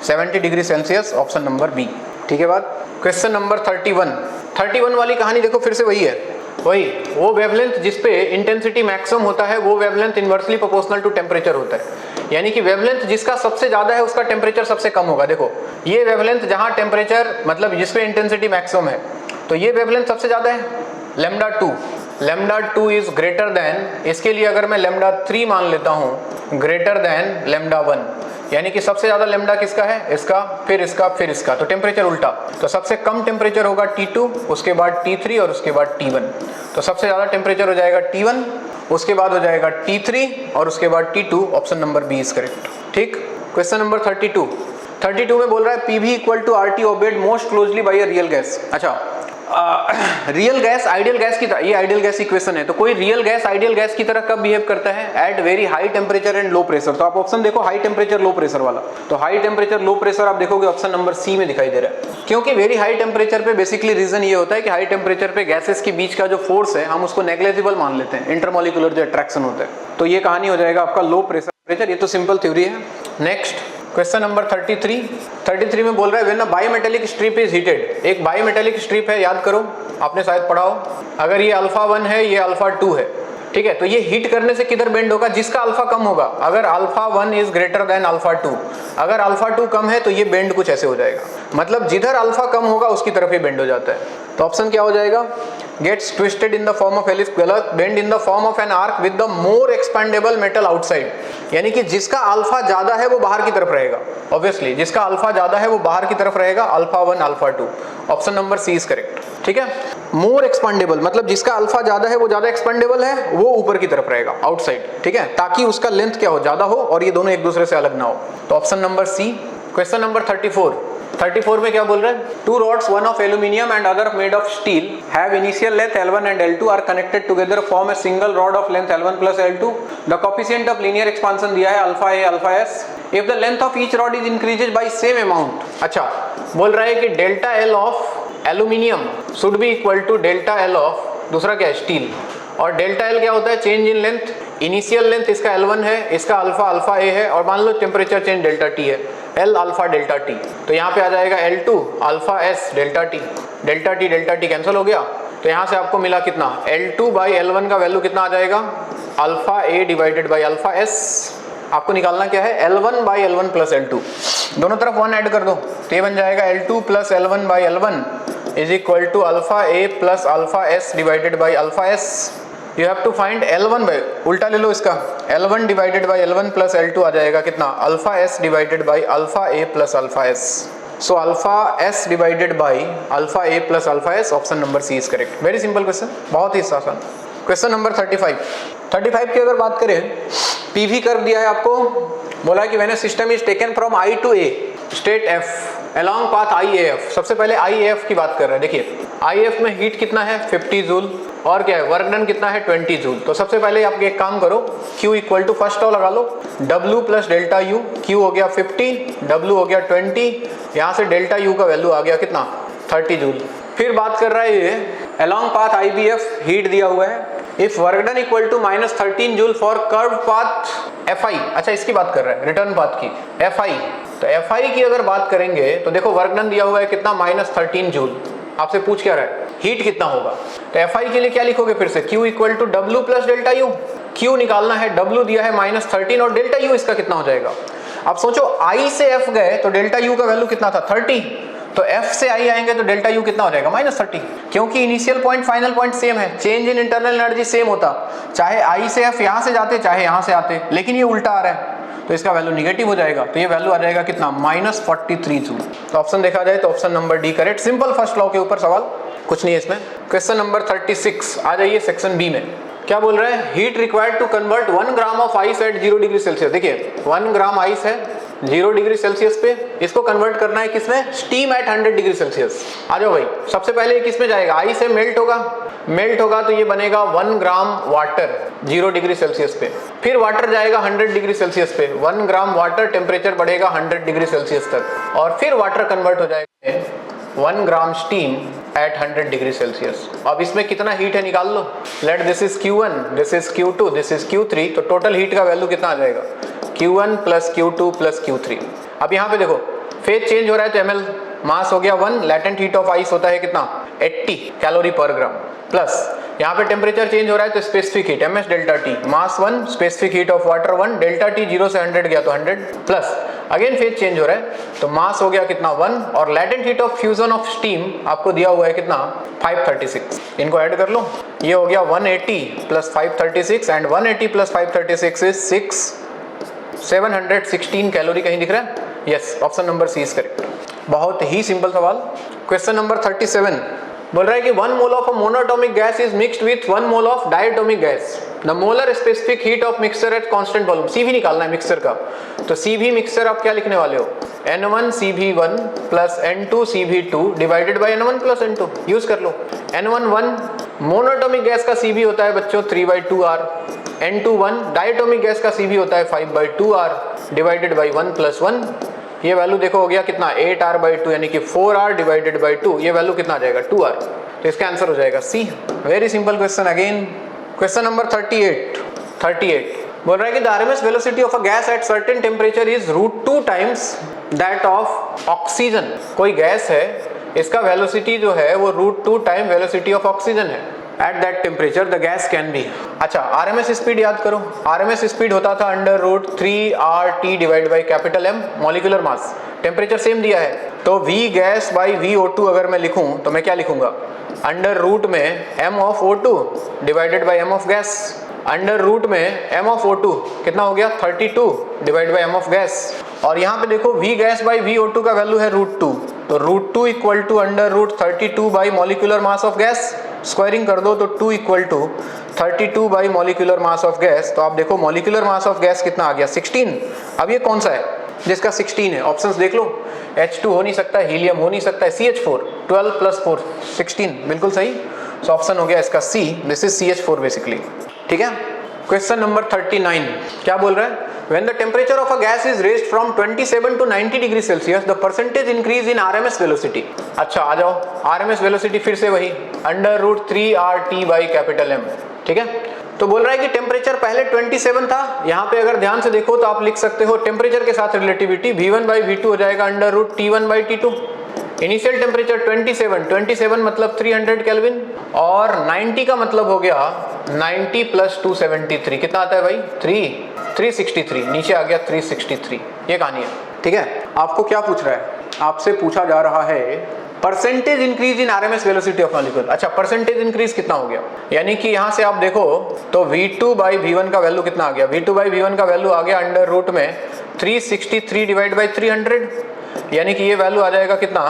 70 degree Celsius, option number B. ठीक है बात। क्वेश्चन नंबर 31 वाली कहानी देखो फिर से वही है, वही वो वेवलेंथ जिसपे इंटेंसिटी मैक्सिमम होता है वो wavelength inversely proportional to temperature होता है, यानी कि वेवलेंथ जिसका सबसे ज्यादा है उसका टेम्परेचर सबसे कम होगा। देखो ये वेवलेंथ जहां टेम्परेचर मतलब जिसपे इंटेंसिटी मैक्सिमम है तो ये वेवलेंथ सबसे ज्यादा है लैम्डा 2 इज ग्रेटर देन, इसके लिए अगर मैं लैम्डा 3 मान लेता हूँ ग्रेटर देन लैम्डा 1, यानी कि सबसे ज्यादा लैम्डा किसका है, इसका, फिर इसका, फिर इसका, तो टेम्परेचर उल्टा, तो सबसे कम टेम्परेचर होगा T2, उसके बाद T3 और उसके बाद T1। तो सबसे ज्यादा टेम्परेचर हो जाएगा T1, उसके बाद हो जाएगा T3 और उसके बाद T2, option number B is correct. ठीक। क्वेश्चन नंबर 32 में बोल रहा है PV equal to RT obeyed most closely by a real gas. अच्छा रियल गैस आइडियल गैस की तरह, ये आइडियल गैस इक्वेशन है, तो कोई रियल गैस आइडियल गैस की तरह कब बिहेव करता है, at very high temperature and low pressure. तो आप ऑप्शन देखो हाई टेम्परेचर लो प्रेशर वाला, तो हाई टेम्परेचर लो प्रेशर आप देखोगे ऑप्शन नंबर सी में दिखाई दे रहा है, क्योंकि वेरी हाई टेम्परेचर पे बेसिकली रीजन ये होता है कि हाई टेम्परेचर पे गैसेस के बीच का जो फोर्स है हम उसको नेग्लेजिबल मान लेते हैं, इंटरमोलिकुलर जो अट्रैक्शन होता है, तो ये कहानी हो जाएगा आपका लो प्रेशर। ये तो सिंपल थ्योरी है। नेक्स्ट क्वेश्चन नंबर 33 में बोल रहा है when a bimetallic strip is heated. एक बाईमेटेलिक स्ट्रिप है, याद करो आपने शायद पढ़ा हो, अगर ये अल्फा 1 है ये अल्फा 2 है, ठीक है, तो ये हीट करने से किधर बेंड होगा, जिसका अल्फा कम होगा। अगर alpha 1 is greater than alpha 2, अगर अल्फा 2 कम है तो ये बेंड कुछ ऐसे हो जाएगा, मतलब जिधर अल्फा कम होगा उसकी तरफ ही बेंड हो जाता है। तो ऑप्शन क्या हो जाएगा, gets twisted in the form of ellipse, गलत, bend in the form of an arc with the more expandable metal outside, यानी कि जिसका अल्फा ज्यादा है वो बाहर की तरफ रहेगा, ऑब्वियसली जिसका अल्फा ज्यादा है वो बाहर की तरफ रहेगा, alpha 1 alpha 2। Option number C is correct, ठीक है। मोर एक्सपेंडेबल मतलब जिसका अल्फा ज्यादा है वो ज्यादा एक्सपेंडेबल है, वो ऊपर की तरफ रहेगा, आउटसाइड, ठीक है, ताकि उसका लेंथ क्या हो, ज्यादा हो और ये दोनों एक दूसरे से अलग ना हो। तो option number C. Question number 34 में क्या बोल रहा है, two rods, one of aluminium and other made of steel, have initial length L1 and L2 are connected together form a single rod of length L1 plus L2. The coefficient of linear expansion दिया है alpha a alpha s. If the length of each rod is increases by same amount, अच्छा बोल रहा है कि delta L of aluminium should be equal to delta L of दूसरा क्या है स्टील, और डेल्टा L क्या होता है, change in length, initial length इसका L1 है, इसका अल्फा अल्फा a है, और मान low temperature change delta T है, L अल्फा डेल्टा T, तो यहाँ पे आ जाएगा L2 alpha s delta T cancel हो गया, तो यहाँ से आपको मिला कितना, L2 बाई L1 का वैल्यू कितना आ जाएगा, alpha a divided by alpha s। आपको निकालना क्या है, L1 by L1 plus L2, दोनों तरफ 1 ऐड कर दो, तो ये बन जाएगा L2 plus L1 by L1 is equal to alpha a plus alpha s divided by alpha s। You have to find L1 by, उल्टा ले लो इसका, L1 divided by L1 plus L2 आ जाएगा कितना, alpha s divided by alpha a plus alpha s। So alpha s divided by alpha a plus alpha s, option number C is correct. Very simple question, बहुत ही आसान। Question number 35 की अगर बात करें, पीवी कर्व दिया है आपको, बोला कि when a system is taken from I to A state F along path IAF। सबसे पहले IAF की बात कर रहे हैं, देखिए IAF में हीट कितना है 50 जूल, और क्या है वर्क डन कितना है 20 जूल। तो सबसे पहले आप एक काम करो, Q equal to first law लगा लो, W plus delta U, Q हो गया 50, W हो गया 20, यहाँ से डेल्टा U का वैल्यू आ गया कितना 30 जूल। फिर बात कर रहा है ये अलोंग पाथ IBF, हीट दिया हुआ है, if work done equal to -13 joule for curve path FI, अच्छा इसकी बात कर रहा है रिटर्न पाथ की FI। तो FI की अगर बात करेंगे तो देखो वर्क डन दिया हुआ है कितना -13 जूल, आपसे पूछ क्या रहा है हीट कितना होगा, तो FI के लिए क्या लिखोगे फिर से, Q equal to W plus delta U, Q निकालना है, W दिया है -13 और डेल्टा U इसका कितना हो जाएगा। अब सोचो I से F गए तो डेल्टा U का वैल्यू कितना था 30, तो F से I आएंगे तो डेल्टा U कितना हो जाएगा -30, क्योंकि initial point final point same है, change in internal energy same होता, चाहे I से F यहाँ से जाते चाहे यहाँ से आते, लेकिन ये उल्टा आ रहा है तो इसका वैल्यू निगेटिव हो जाएगा, तो ये वैल्यू आ जाएगा कितना -43 जूल। तो ऑप्शन देखा जाए तो option number D correct. Simple first law के ऊपर सवाल, कुछ नहीं है इसमें। क्वेश्चन नंबर 36 आ जाइए सेक्शन बी में, क्या बोल रहे हैं, heat required to convert 1 gram of ice at 0 degree Celsius. देखिए 1 ग्राम आइस है 0 डिग्री सेल्सियस पे, इसको कन्वर्ट करना है किसमें, स्टीम एट 100 डिग्री सेल्सियस। आ जाओ भाई, सबसे पहले किसमें जाएगा, आइस से मेल्ट होगा तो ये बनेगा 1 ग्राम वाटर 0 डिग्री सेल्सियस पे, फिर वाटर जाएगा 100 डिग्री सेल्सियस पे, 1 ग्राम वाटर टेम्परेचर बढ़ेगा 100 डिग्री सेल्सियस तक, और फिर वाटर कन्वर्ट हो जाएगा 1 gram steam at 100 degree Celsius. अब इसमें कितना हीट है निकाल लो, let this is Q1, this is Q2, this is Q3, तो टोटल हीट का वैल्यू कितना आ जाएगा, Q1 plus Q2 plus Q3। अब यहाँ पे देखो फेज चेंज हो रहा है तो ml, मास हो गया 1, लेटेंट हीट ऑफ आइस होता है कितना 80 कैलोरी पर ग्राम, प्लस यहाँ पे टेम्परेचर चेंज हो रहा है तो specific heat ms delta T, mass 1, specific heat of water 1, delta T 0 से 100 गया तो 100, प्लस अगेन फेज चेंज हो रहा है तो मास हो गया कितना 1, और latent heat of fusion of steam आपको दिया हुआ है कितना 536, इनको ऐड कर लो, ये हो गया 180 plus 536 and 180 plus 536 is 716 calorie. कहीं दिख रहा है, yes, option number C is correct. बहुत ही सिंपल सवाल। क्वेश्चन नंबर 37 बोल रहा है कि 1 mole of a monoatomic gas is mixed with 1 mole of diatomic gas, the molar specific heat of mixture at constant volume. CV निकालना है mixture का, तो CV मिक्सचर आप क्या लिखने वाले हो, N1CV1 plus N2CV2 divided by N1 plus N2, use कर लो। N1 1 मोनोएटॉमिक गैस का CV होता है बच्चों 3/2R, N2 1 डायटोमिक गैस का CV होता है 5/2R डिवाइडेड बाई 1 प्लस 1, ये वैल्यू देखो हो गया कितना 8R/2 यानी कि 4R डिवाइडेड बाई 2, ये वैल्यू कितना आ जाएगा 2R, तो इसका आंसर हो जाएगा C। Very simple question. Again question number 38 बोल रहा है कि the RMS velocity of a gas at certain temperature is √2 times that of oxygen. कोई गैस है, इसका वेलोसिटी जो है वो √2 टाइम वेलोसिटी ऑफ ऑक्सीजन है। At that temperature the gas can be. अच्छा, आरएमएस स्पीड याद करो। आरएमएस स्पीड होता था √3RT divide by capital M molecular mass. Temperature same दिया है, तो V गैस बाई VO2 अगर मैं लिखूं तो मैं क्या लिखूंगा? अंडर रूट में M of O2 divided by M of gas. Under root में M ऑफ O2 कितना हो गया? 32 divide by M of gas. और यहाँ पे देखो V गैस बाई VO2 का वैल्यू है √2, तो √2 equal to under root 32 by molecular mass of gas. Squaring कर दो तो 2 equal to 32 by molecular mass of gas. तो आप देखो मॉलिक्यूलर मास ऑफ गैस कितना आ गया? 16। अब ये कौन सा है जिसका 16 है? ऑप्शंस देख लो। H2 हो नहीं सकता, हीलियम हो नहीं सकता, CH4। 12 + 4 16, बिल्कुल सही। सो ऑप्शन हो गया इसका C, this is CH4 basically. ठीक है। क्वेश्चन नंबर 39 क्या बोल रहा है? When the temperature of a gas is raised from 27 to 90 degree Celsius, the percentage increase in RMS velocity। अच्छा, आ जाओ। RMS velocity फिर से वही √3RT बाई कैपिटल M। ठीक है। तो बोल रहा है कि टेम्परेचर पहले 27 था। यहाँ पे अगर ध्यान से देखो तो आप लिख सकते हो टेम्परेचर के साथ रिलेटिविटी V1 बाई V2 हो जाएगा √T1 by T2। Initial temperature 27 मतलब 300 केल्विन, और 90 का मतलब हो गया 90 + 273। कितना आता है भाई? 363। नीचे आ गया 363। ये कहानी है। ठीक है। आपको क्या पूछ रहा है? आपसे पूछा जा रहा है percentage increase in RMS velocity of molecule. अच्छा, परसेंटेज इंक्रीज कितना हो गया? यानी कि यहाँ से आप देखो तो V2 बाई V1 का वैल्यू कितना आ गया? V2 बाई V1 का वैल्यू आ गया अंडर रूट में 363 डिवाइड बाई 300, यानी कि ये वैल्यू आ जाएगा कितना?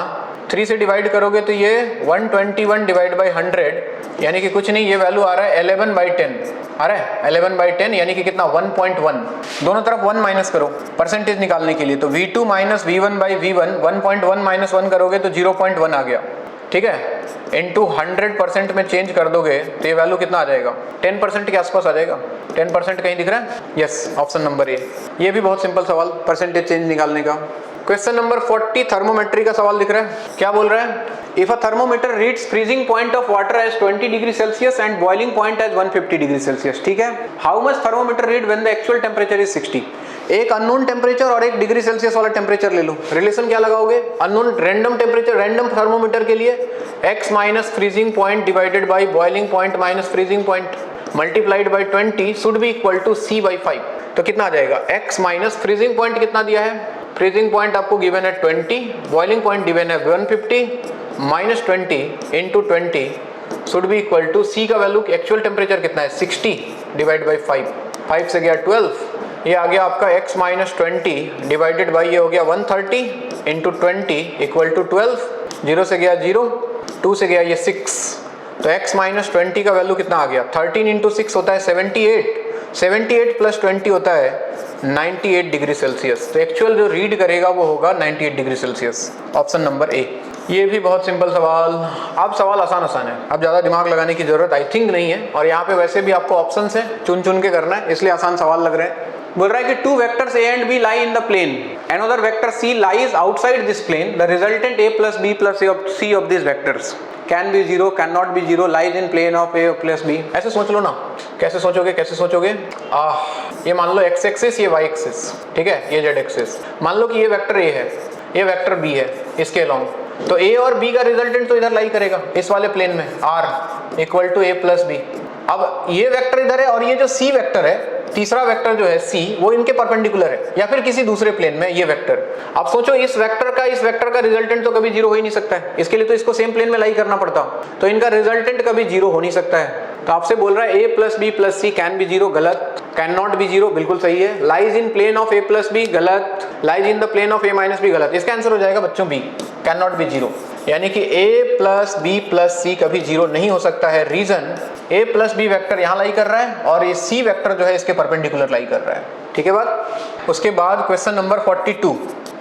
3 से डिवाइड करोगे तो ये 121 डिवाइड बाई 100, यानी कि कुछ नहीं, ये वैल्यू आ रहा है 11/10 आ रहा है 11/10, यानी कि कितना? 1.1। दोनों तरफ 1 माइनस करो परसेंटेज निकालने के लिए, तो V2 minus V1 by V1 1.1 minus 1 करोगे तो 0.1 आ गया। ठीक है। इनटू 100% में चेंज कर दोगे तो ये वैल्यू कितना आ जाएगा? 10% के आसपास आ जाएगा। 10% कहीं दिख रहा है? यस, ऑप्शन नंबर ए। ये भी बहुत सिंपल सवाल, परसेंटेज चेंज निकालने का। क्वेश्चन नंबर 40 थर्मोमेट्री का सवाल दिख रहा है। क्या बोल रहा है? If a thermometer reads freezing point of water as 20 degree Celsius and boiling point as 150 degree Celsius. ठीक है। How much thermometer read when the actual temperature is 60। एक अननोन टेम्परेचर और एक डिग्री सेल्सियस वाला टेम्परेचर ले लो। Relation क्या लगाओगे? Unknown random temperature, random thermometer के लिए x minus freezing point divided by boiling point minus freezing point multiplied by 20 should be equal to C/5। तो कितना आ जाएगा? x माइनस फ्रीजिंग पॉइंट कितना दिया है? फ्रीजिंग पॉइंट आपको गिवन है 20, बॉइलिंग पॉइंट गिवन है 150 minus 20 into 20 should be equal to C का वैल्यू एक्चुअल टेम्परेचर कितना है? 60 डिवाइड बाई 5। 5 से गया 12, ये आ गया आपका x माइनस 20 डिवाइडेड बाई ये हो गया 130 इंटू 20 इक्वल टू 12। 0 से गया 0, 2 से गया ये 6, तो x माइनस 20 का वैल्यू कितना आ गया? 13 इंटू 6 होता है 78, 78 प्लस 20 होता है 98 डिग्री सेल्सियस। तो एक्चुअल जो रीड करेगा वो होगा 98 डिग्री सेल्सियस। ऑप्शन नंबर ए। ये भी बहुत सिंपल सवाल। अब सवाल आसान है, अब ज़्यादा दिमाग लगाने की जरूरत आई थिंक नहीं है, और यहाँ पे वैसे भी आपको ऑप्शन है, चुन चुन के करना है, इसलिए आसान सवाल लग रहे हैं। बोल रहा है कि 2 vectors A and B lie in the plane, another vector C lies outside this plane, the resultant A plus B plus C of these vectors can be 0, cannot be 0, lies in plane of A plus B। ऐसे सोच लो ना। कैसे सोचोगे? ये मान लो x axis, ये y axis, ठीक है, ये z एक्सिस। मान लो कि ये वेक्टर A है, ये वेक्टर B है, इसके अलोंग, तो A और B का रिजल्टेंट तो इधर लाई करेगा इस वाले प्लेन में, R equal to A plus B। अब ये वेक्टर इधर है और ये जो C वेक्टर है, तीसरा वेक्टर जो है C, वो इनके परपेंडिकुलर है या फिर किसी दूसरे प्लेन में ये वेक्टर। अब सोचो इस वेक्टर का रिजल्टेंट तो कभी 0 हो ही नहीं सकता है, इसके लिए तो इसको सेम प्लेन में लाई करना पड़ता, तो इनका रिजल्टेंट कभी 0 हो नहीं सकता है। तो आपसे बोल रहा है A plus B plus C can be 0, गलत। कैन नॉट बी 0, बिल्कुल सही है। Lies in plane of A plus B, गलत। Lies in the plane of A minus B, गलत। इसका आंसर हो जाएगा बच्चों B, कैन नॉट बी 0, यानी कि A plus B plus C कभी 0 नहीं हो सकता है। Reason, A plus B vector यहाँ लाई कर रहा है और ये C वेक्टर जो है इसके परपेंडिकुलर लाई कर रहा है। ठीक है बात। उसके बाद क्वेश्चन नंबर 42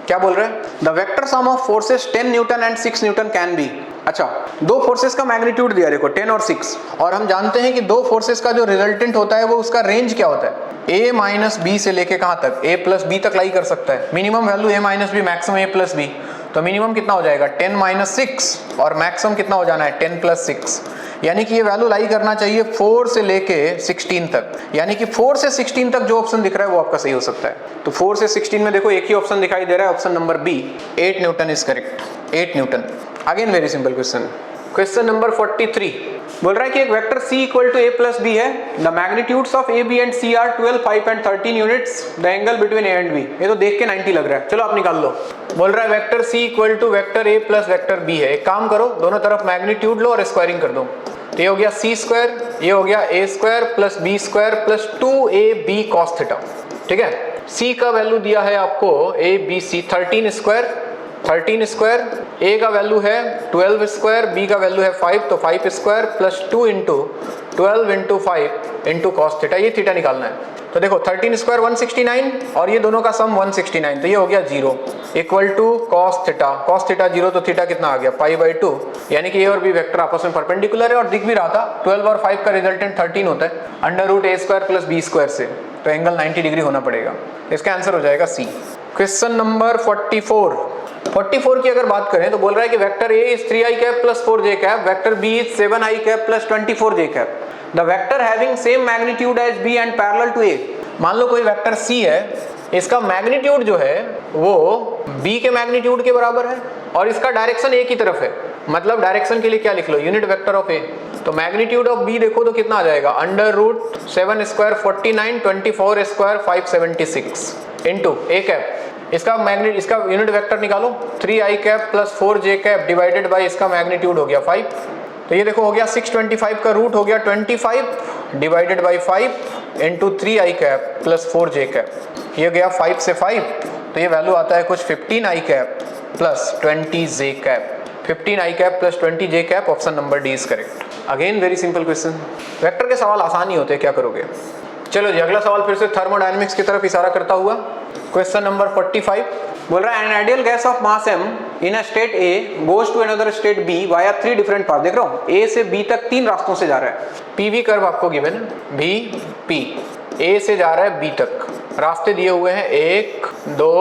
क्या बोल रहे हैं? The vector sum of forces 10 Newton and 6 Newton can be. अच्छा, दो फोर्सेस का मैग्नीट्यूड दिया देखो 10 और 6, और हम जानते हैं कि दो फोर्सेस का जो रिजल्टेंट होता है वो उसका रेंज क्या होता है? A माइनस बी से लेके कहाँ तक? A प्लस बी तक लाई कर सकता है। Minimum value A minus B, maximum A plus B. तो मिनिमम कितना हो जाएगा 10 - 6 और मैक्सिमम कितना हो जाना है 10 + 6, यानी कि ये वैल्यू लाई करना चाहिए 4 से लेके 16 तक, यानी कि 4 से 16 तक जो ऑप्शन दिख रहा है वो आपका सही हो सकता है। तो 4 से 16 में देखो एक ही ऑप्शन दिखाई दे रहा है, option number B 8 newton is correct. 8 newton. Again very simple question. Question number 43 बोल रहा है कि एक वेक्टर c = a + b है, the magnitudes of a, b and c are 12, 5 and 13 units, the angle between a and b। ये तो देख के 90 लग रहा है, चलो आप निकाल लो। बोल रहा है vector c = vector a + vector b है। एक काम करो, दोनों तरफ मैग्नीट्यूड लो और स्क्वायरिंग कर दो। तो ये हो गया c², ये हो गया a² + b² + 2ab cos theta. ठीक है, c का वैल्यू दिया है आपको a b c 13², a का वैल्यू है 12², b का वैल्यू है 5, तो 5² + 2 × 12 × 5 × cos थीटा, ये थीटा निकालना है। तो देखो 13² 169 और ये दोनों का सम 169, तो ये हो गया 0 = cos थीटा। cos थीटा 0 तो थीटा कितना आ गया π/2, यानी कि a और b वेक्टर आपस में परपेंडिकुलर है और दिख भी रहा था। 12 और 5 का रिजल्टेंट 13 होता है √a² + b² से, तो एंगल 90 डिग्री होना पड़ेगा। इसका आंसर हो जाएगा सी। क्वेश्चन नंबर 44 की अगर बात करें तो बोल रहा है कि vector a is 3i + 4j, वेक्टर b is 7i + 24j। The vector having same magnitude as b and parallel to a। मान लो कोई वेक्टर c है, इसका मैग्नीट्यूड जो है वो b के मैग्नीट्यूड के बराबर है और इसका डायरेक्शन a की तरफ है। मतलब डायरेक्शन के लिए क्या लिख लो, यूनिट वेक्टर ऑफ a। तो मैग्नीट्यूड ऑफ b देखो तो कितना आ जाएगा, √7² 49, 24² 576 इंटू a। इसका यूनिट वेक्टर निकालो, 3i + 4j डिवाइडेड बाय इसका मैग्नीट्यूड हो गया 5। तो ये देखो हो गया 625 का रूट हो गया 25 divided by 5 into 3i + 4j। ये गया 5 से 5, तो ये वैल्यू आता है कुछ 15i + 20j। 15i + 20j, option number D is correct. Again very simple question. Vector के सवाल आसान ही होते हैं, क्या करोगे। चलो जी अगला सवाल फिर से थर्मोडायनेमिक्स की तरफ इशारा करता हुआ। क्वेश्चन नंबर 45 बोल रहा है an ideal gas of mass m in a state A goes to another state B via 3 different path. देख रहा हूँ A से B तक 3 रास्तों से जा रहा है। PV कर्व आपको गिवन है, V P, A से जा रहा है B तक, रास्ते दिए हुए हैं 1 2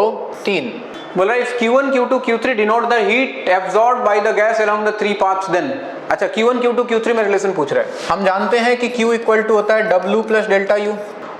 3। बोल रहा है if Q1 Q2 Q3 denote the heat absorbed by the gas along the 3 paths then. अच्छा Q1 Q2 Q3 में रिलेशन पूछ रहा है। हम जानते हैं कि Q = होता है W + ΔU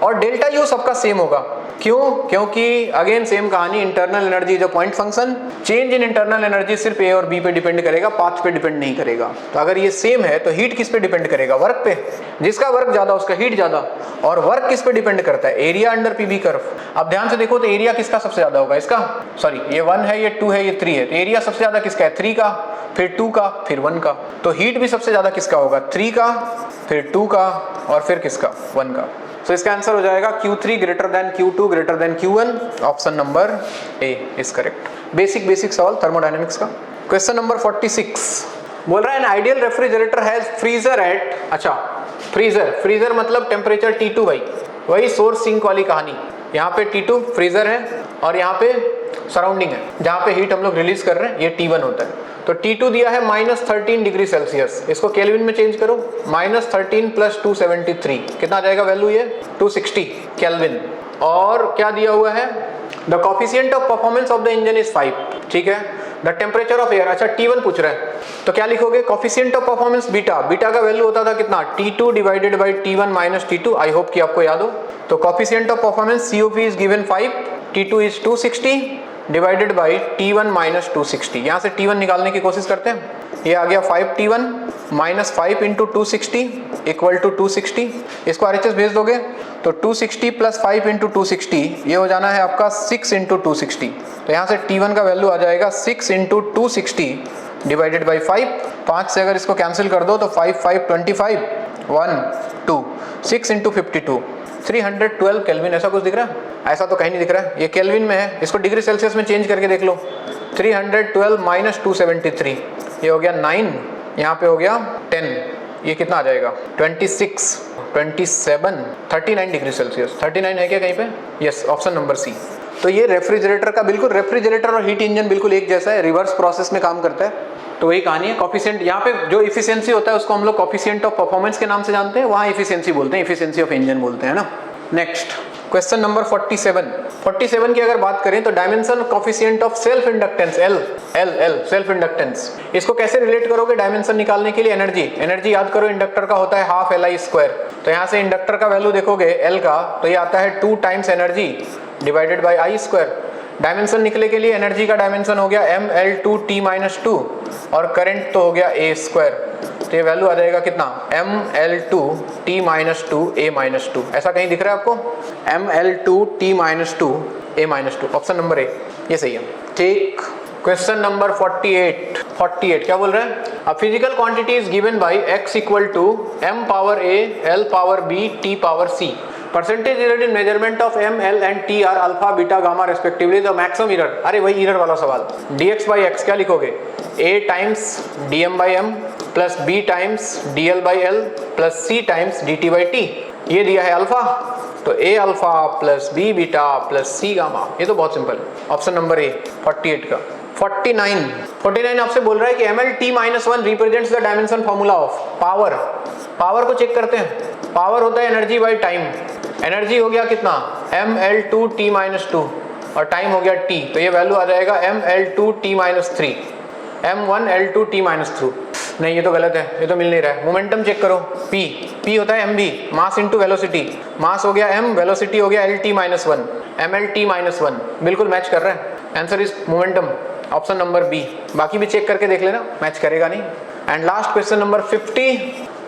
और ΔU सबका सेम होगा। क्यों? क्योंकि अगेन सेम कहानी, इंटरनल एनर्जी जो point function, change in internal energy सिर्फ A और B पे डिपेंड करेगा, पाथ पे डिपेंड नहीं करेगा। तो अगर ये सेम है तो हीट किस पे डिपेंड करेगा, वर्क पे। जिसका वर्क ज्यादा उसका हीट ज्यादा। और वर्क किस पे डिपेंड करता है, एरिया अंडर PV कर्व। अब ध्यान से देखो तो एरिया किसका सबसे ज्यादा होगा, इसका, सॉरी ये 1 है, ये 2 है, ये 3 है, तो एरिया सबसे ज्यादा किसका है, 3 का, फिर 2 का, फिर 1 का। तो हीट भी सबसे ज्यादा किसका होगा, 3 का, फिर 2 का और फिर किसका, 1 का। तो इसका आंसर हो जाएगा Q3 > Q2 > Q1, option number A is correct. Basic सवाल थर्मोडायनेमिक्स का। क्वेश्चन नंबर 46 बोल रहा है an ideal refrigerator has freezer at, अच्छा फ्रीजर मतलब टेम्परेचर T2 भाई, वही सोर्स सिंक वाली कहानी। यहाँ पे T2 फ्रीजर है और यहाँ पे सराउंडिंग है जहाँ पे हीट हम लोग रिलीज कर रहे हैं, ये T1 होता है। तो T2 दिया है -13 डिग्री सेल्सियस, इसको केल्विन में चेंज करो, -13 + 273 कितना आ जाएगा वैल्यू, ये 260 केल्विन। और क्या दिया हुआ है, the coefficient of performance of the engine is 5। ठीक है, द टेम्परेचर ऑफ एयर, अच्छा T1 पूछ रहा है तो क्या लिखोगे, कोफिशिएंट ऑफ परफॉर्मेंस बीटा का वैल्यू होता था कितना, T2 divided by T1 - T2। I hope कि आपको याद हो। तो coefficient of performance COP is given 5, T2 is 260 divided by T1 - 260। यहाँ से T1 निकालने की कोशिश करते हैं। ये आ गया 5T1 - 5 × 260 = 260। इसको RHS भेज दोगे तो 260 + 5 × 260 ये हो जाना है आपका 6 × 260। तो यहाँ से T1 का वैल्यू आ जाएगा 6 × 260 डिवाइडेड बाई 5 से अगर इसको कैंसिल कर दो तो 5 5 25 1 2 6 × 52 312 केल्विन। ऐसा कुछ दिख रहा है, ऐसा तो कहीं नहीं दिख रहा है, ये केल्विन में है। इसको डिग्री सेल्सियस में चेंज करके देख लो, 312 - 273 ये हो गया 9, यहाँ पे हो गया 10, ये कितना आ जाएगा 26 27 39 डिग्री सेल्सियस। 39 है क्या कहीं पे, यस, ऑप्शन नंबर सी। तो ये रेफ्रिजरेटर का बिल्कुल, रेफ्रिजरेटर और हीट इंजन बिल्कुल एक जैसा है, रिवर्स प्रोसेस में काम करता है। तो वही कहानी है। कोफिशिएंट यहाँ पे जो इफिशियंसी होता है उसको हम लोग कोफिशिएंट ऑफ परफॉर्मेंस के नाम से जानते हैं, वहाँ इफिशियंसी बोलते हैं, इफिशियंसी ऑफ इंजन बोलते हैं ना। नेक्स्ट क्वेश्चन नंबर 47 की अगर बात करें तो dimension coefficient of self inductance L self inductance, इसको कैसे रिलेट करोगे डायमेंशन निकालने के लिए? एनर्जी याद करो, इंडक्टर का होता है हाफ Li²। तो यहाँ से इंडक्टर का वैल्यू देखोगे L का, तो ये आता है 2 times energy divided by I²। Dimension निकले के लिए एनर्जी का डायमेंशन हो गया mL2T-2 और करंट तो हो गया A²। तो ये वैल्यू आ जाएगा कितना? mL2T-2A-2। ऐसा कहीं दिख रहा है आपको? mL2T-2A-2, ऑप्शन नंबर ए, ये सही है। ठीक, क्वेश्चन नंबर 48 क्या बोल रहे हैं? A physical quantity is given by x equal to m power a l power b t power c। Percentage error in measurement of m l and t are alpha beta gamma respectively, the maximum error. अरे वही error वाला सवाल। dx by x क्या लिखोगे? a times dm by m plus b times dl by l plus c times dt by t। ये दिया है alpha, तो a alpha plus b beta plus c gamma. ये तो बहुत सिंपल है, ऑप्शन नंबर ए 48 का। 49 आपसे बोल रहा है कि mL_T-1 represents the dimension formula of power. Power को चेक करते हैं। पावर होता है एनर्जी बाई टाइम। एनर्जी हो गया कितना? mL2T-2 और टाइम हो गया t, तो ये वैल्यू आ जाएगा mL2T-3, m1L2T-2। नहीं, ये तो गलत है, ये तो मिल नहीं रहा है। मोमेंटम चेक करो, p होता है mv, मास इंटू वेलोसिटी। मास हो गया m, वेलोसिटी हो गया L_T-1, mL_T-1, बिल्कुल मैच कर रहे हैं। Answer is momentum, option number B. बाकी भी चेक करके देख लेना, मैच करेगा नहीं। एंड लास्ट क्वेश्चन नंबर 50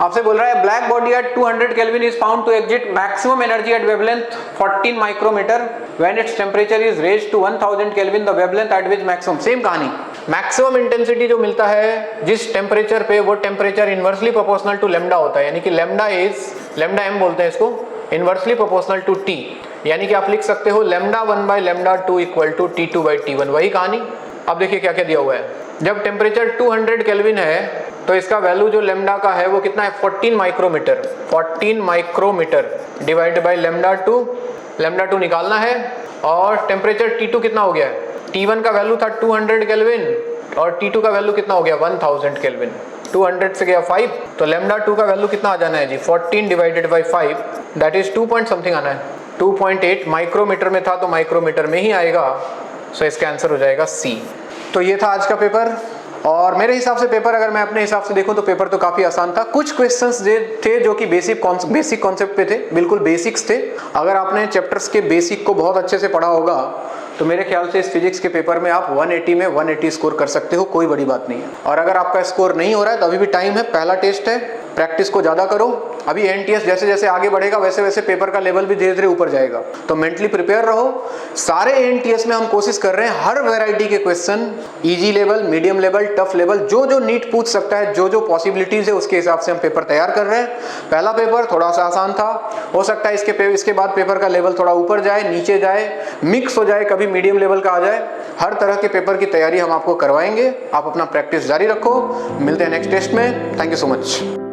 आपसे बोल रहा है black body at 200 kelvin is found to exit maximum energy at wavelength 14 micrometer when its temperature is raised to 1000 kelvin, the wavelength at which maximum. Same कहानी, maximum intensity जो मिलता है जिस temperature पे, वो temperature inversely proportional to lambda होता है, यानी कि लेमडा m बोलते हैं इसको, इनवर्सली प्रोपोर्शनल टू t, यानी कि आप लिख सकते हो λ1/λ2 इक्वल टू T2/T1। वही कहानी। अब देखिए क्या क्या दिया हुआ है। जब टेम्परेचर 200 केल्विन है तो इसका वैल्यू जो लेमडा का है वो कितना है? 14 माइक्रोमीटर डिवाइड बाई λ2 निकालना है। और टेम्परेचर T2 कितना हो गया है? T1 का वैल्यू था 200 केल्विन और T2 का वैल्यू कितना हो गया? 1000 केल्विन। 200 से गया 5, तो λ2 का वैल्यू कितना आ जाना है जी? 14 divided by 5, that is 2 point something आना है। 2.8 माइक्रोमीटर में था तो माइक्रोमीटर में ही आएगा, सो इसका आंसर हो जाएगा सी। तो ये था आज का पेपर, और मेरे हिसाब से पेपर, अगर मैं अपने हिसाब से देखूं तो पेपर तो काफ़ी आसान था। कुछ क्वेश्चंस थे जो कि बेसिक कॉन्सेप्ट पे थे, बिल्कुल बेसिक्स थे। अगर आपने चैप्टर्स के बेसिक को बहुत अच्छे से पढ़ा होगा तो मेरे ख्याल से इस फिजिक्स के पेपर में आप 180 में 180 स्कोर कर सकते हो, कोई बड़ी बात नहीं है। और अगर आपका स्कोर नहीं हो रहा है तो अभी भी टाइम है, पहला टेस्ट है, प्रैक्टिस को ज़्यादा करो। अभी एनटीएस जैसे जैसे आगे बढ़ेगा वैसे वैसे पेपर का लेवल भी धीरे धीरे ऊपर जाएगा, तो मेंटली प्रिपेयर रहो। सारे एनटीएस में हम कोशिश कर रहे हैं हर वैरायटी के question, easy level, medium level, tough level, जो जो नीट पूछ सकता है, जो जो पॉसिबिलिटीज है उसके हिसाब से हम पेपर तैयार कर रहे हैं। पहला पेपर थोड़ा सा आसान था, हो सकता है इसके बाद पेपर का लेवल थोड़ा ऊपर जाए, नीचे जाए, मिक्स हो जाए, कभी मीडियम लेवल का आ जाए। हर तरह के पेपर की तैयारी हम आपको करवाएंगे। आप अपना प्रैक्टिस जारी रखो। मिलते हैं नेक्स्ट टेस्ट में। Thank you so much.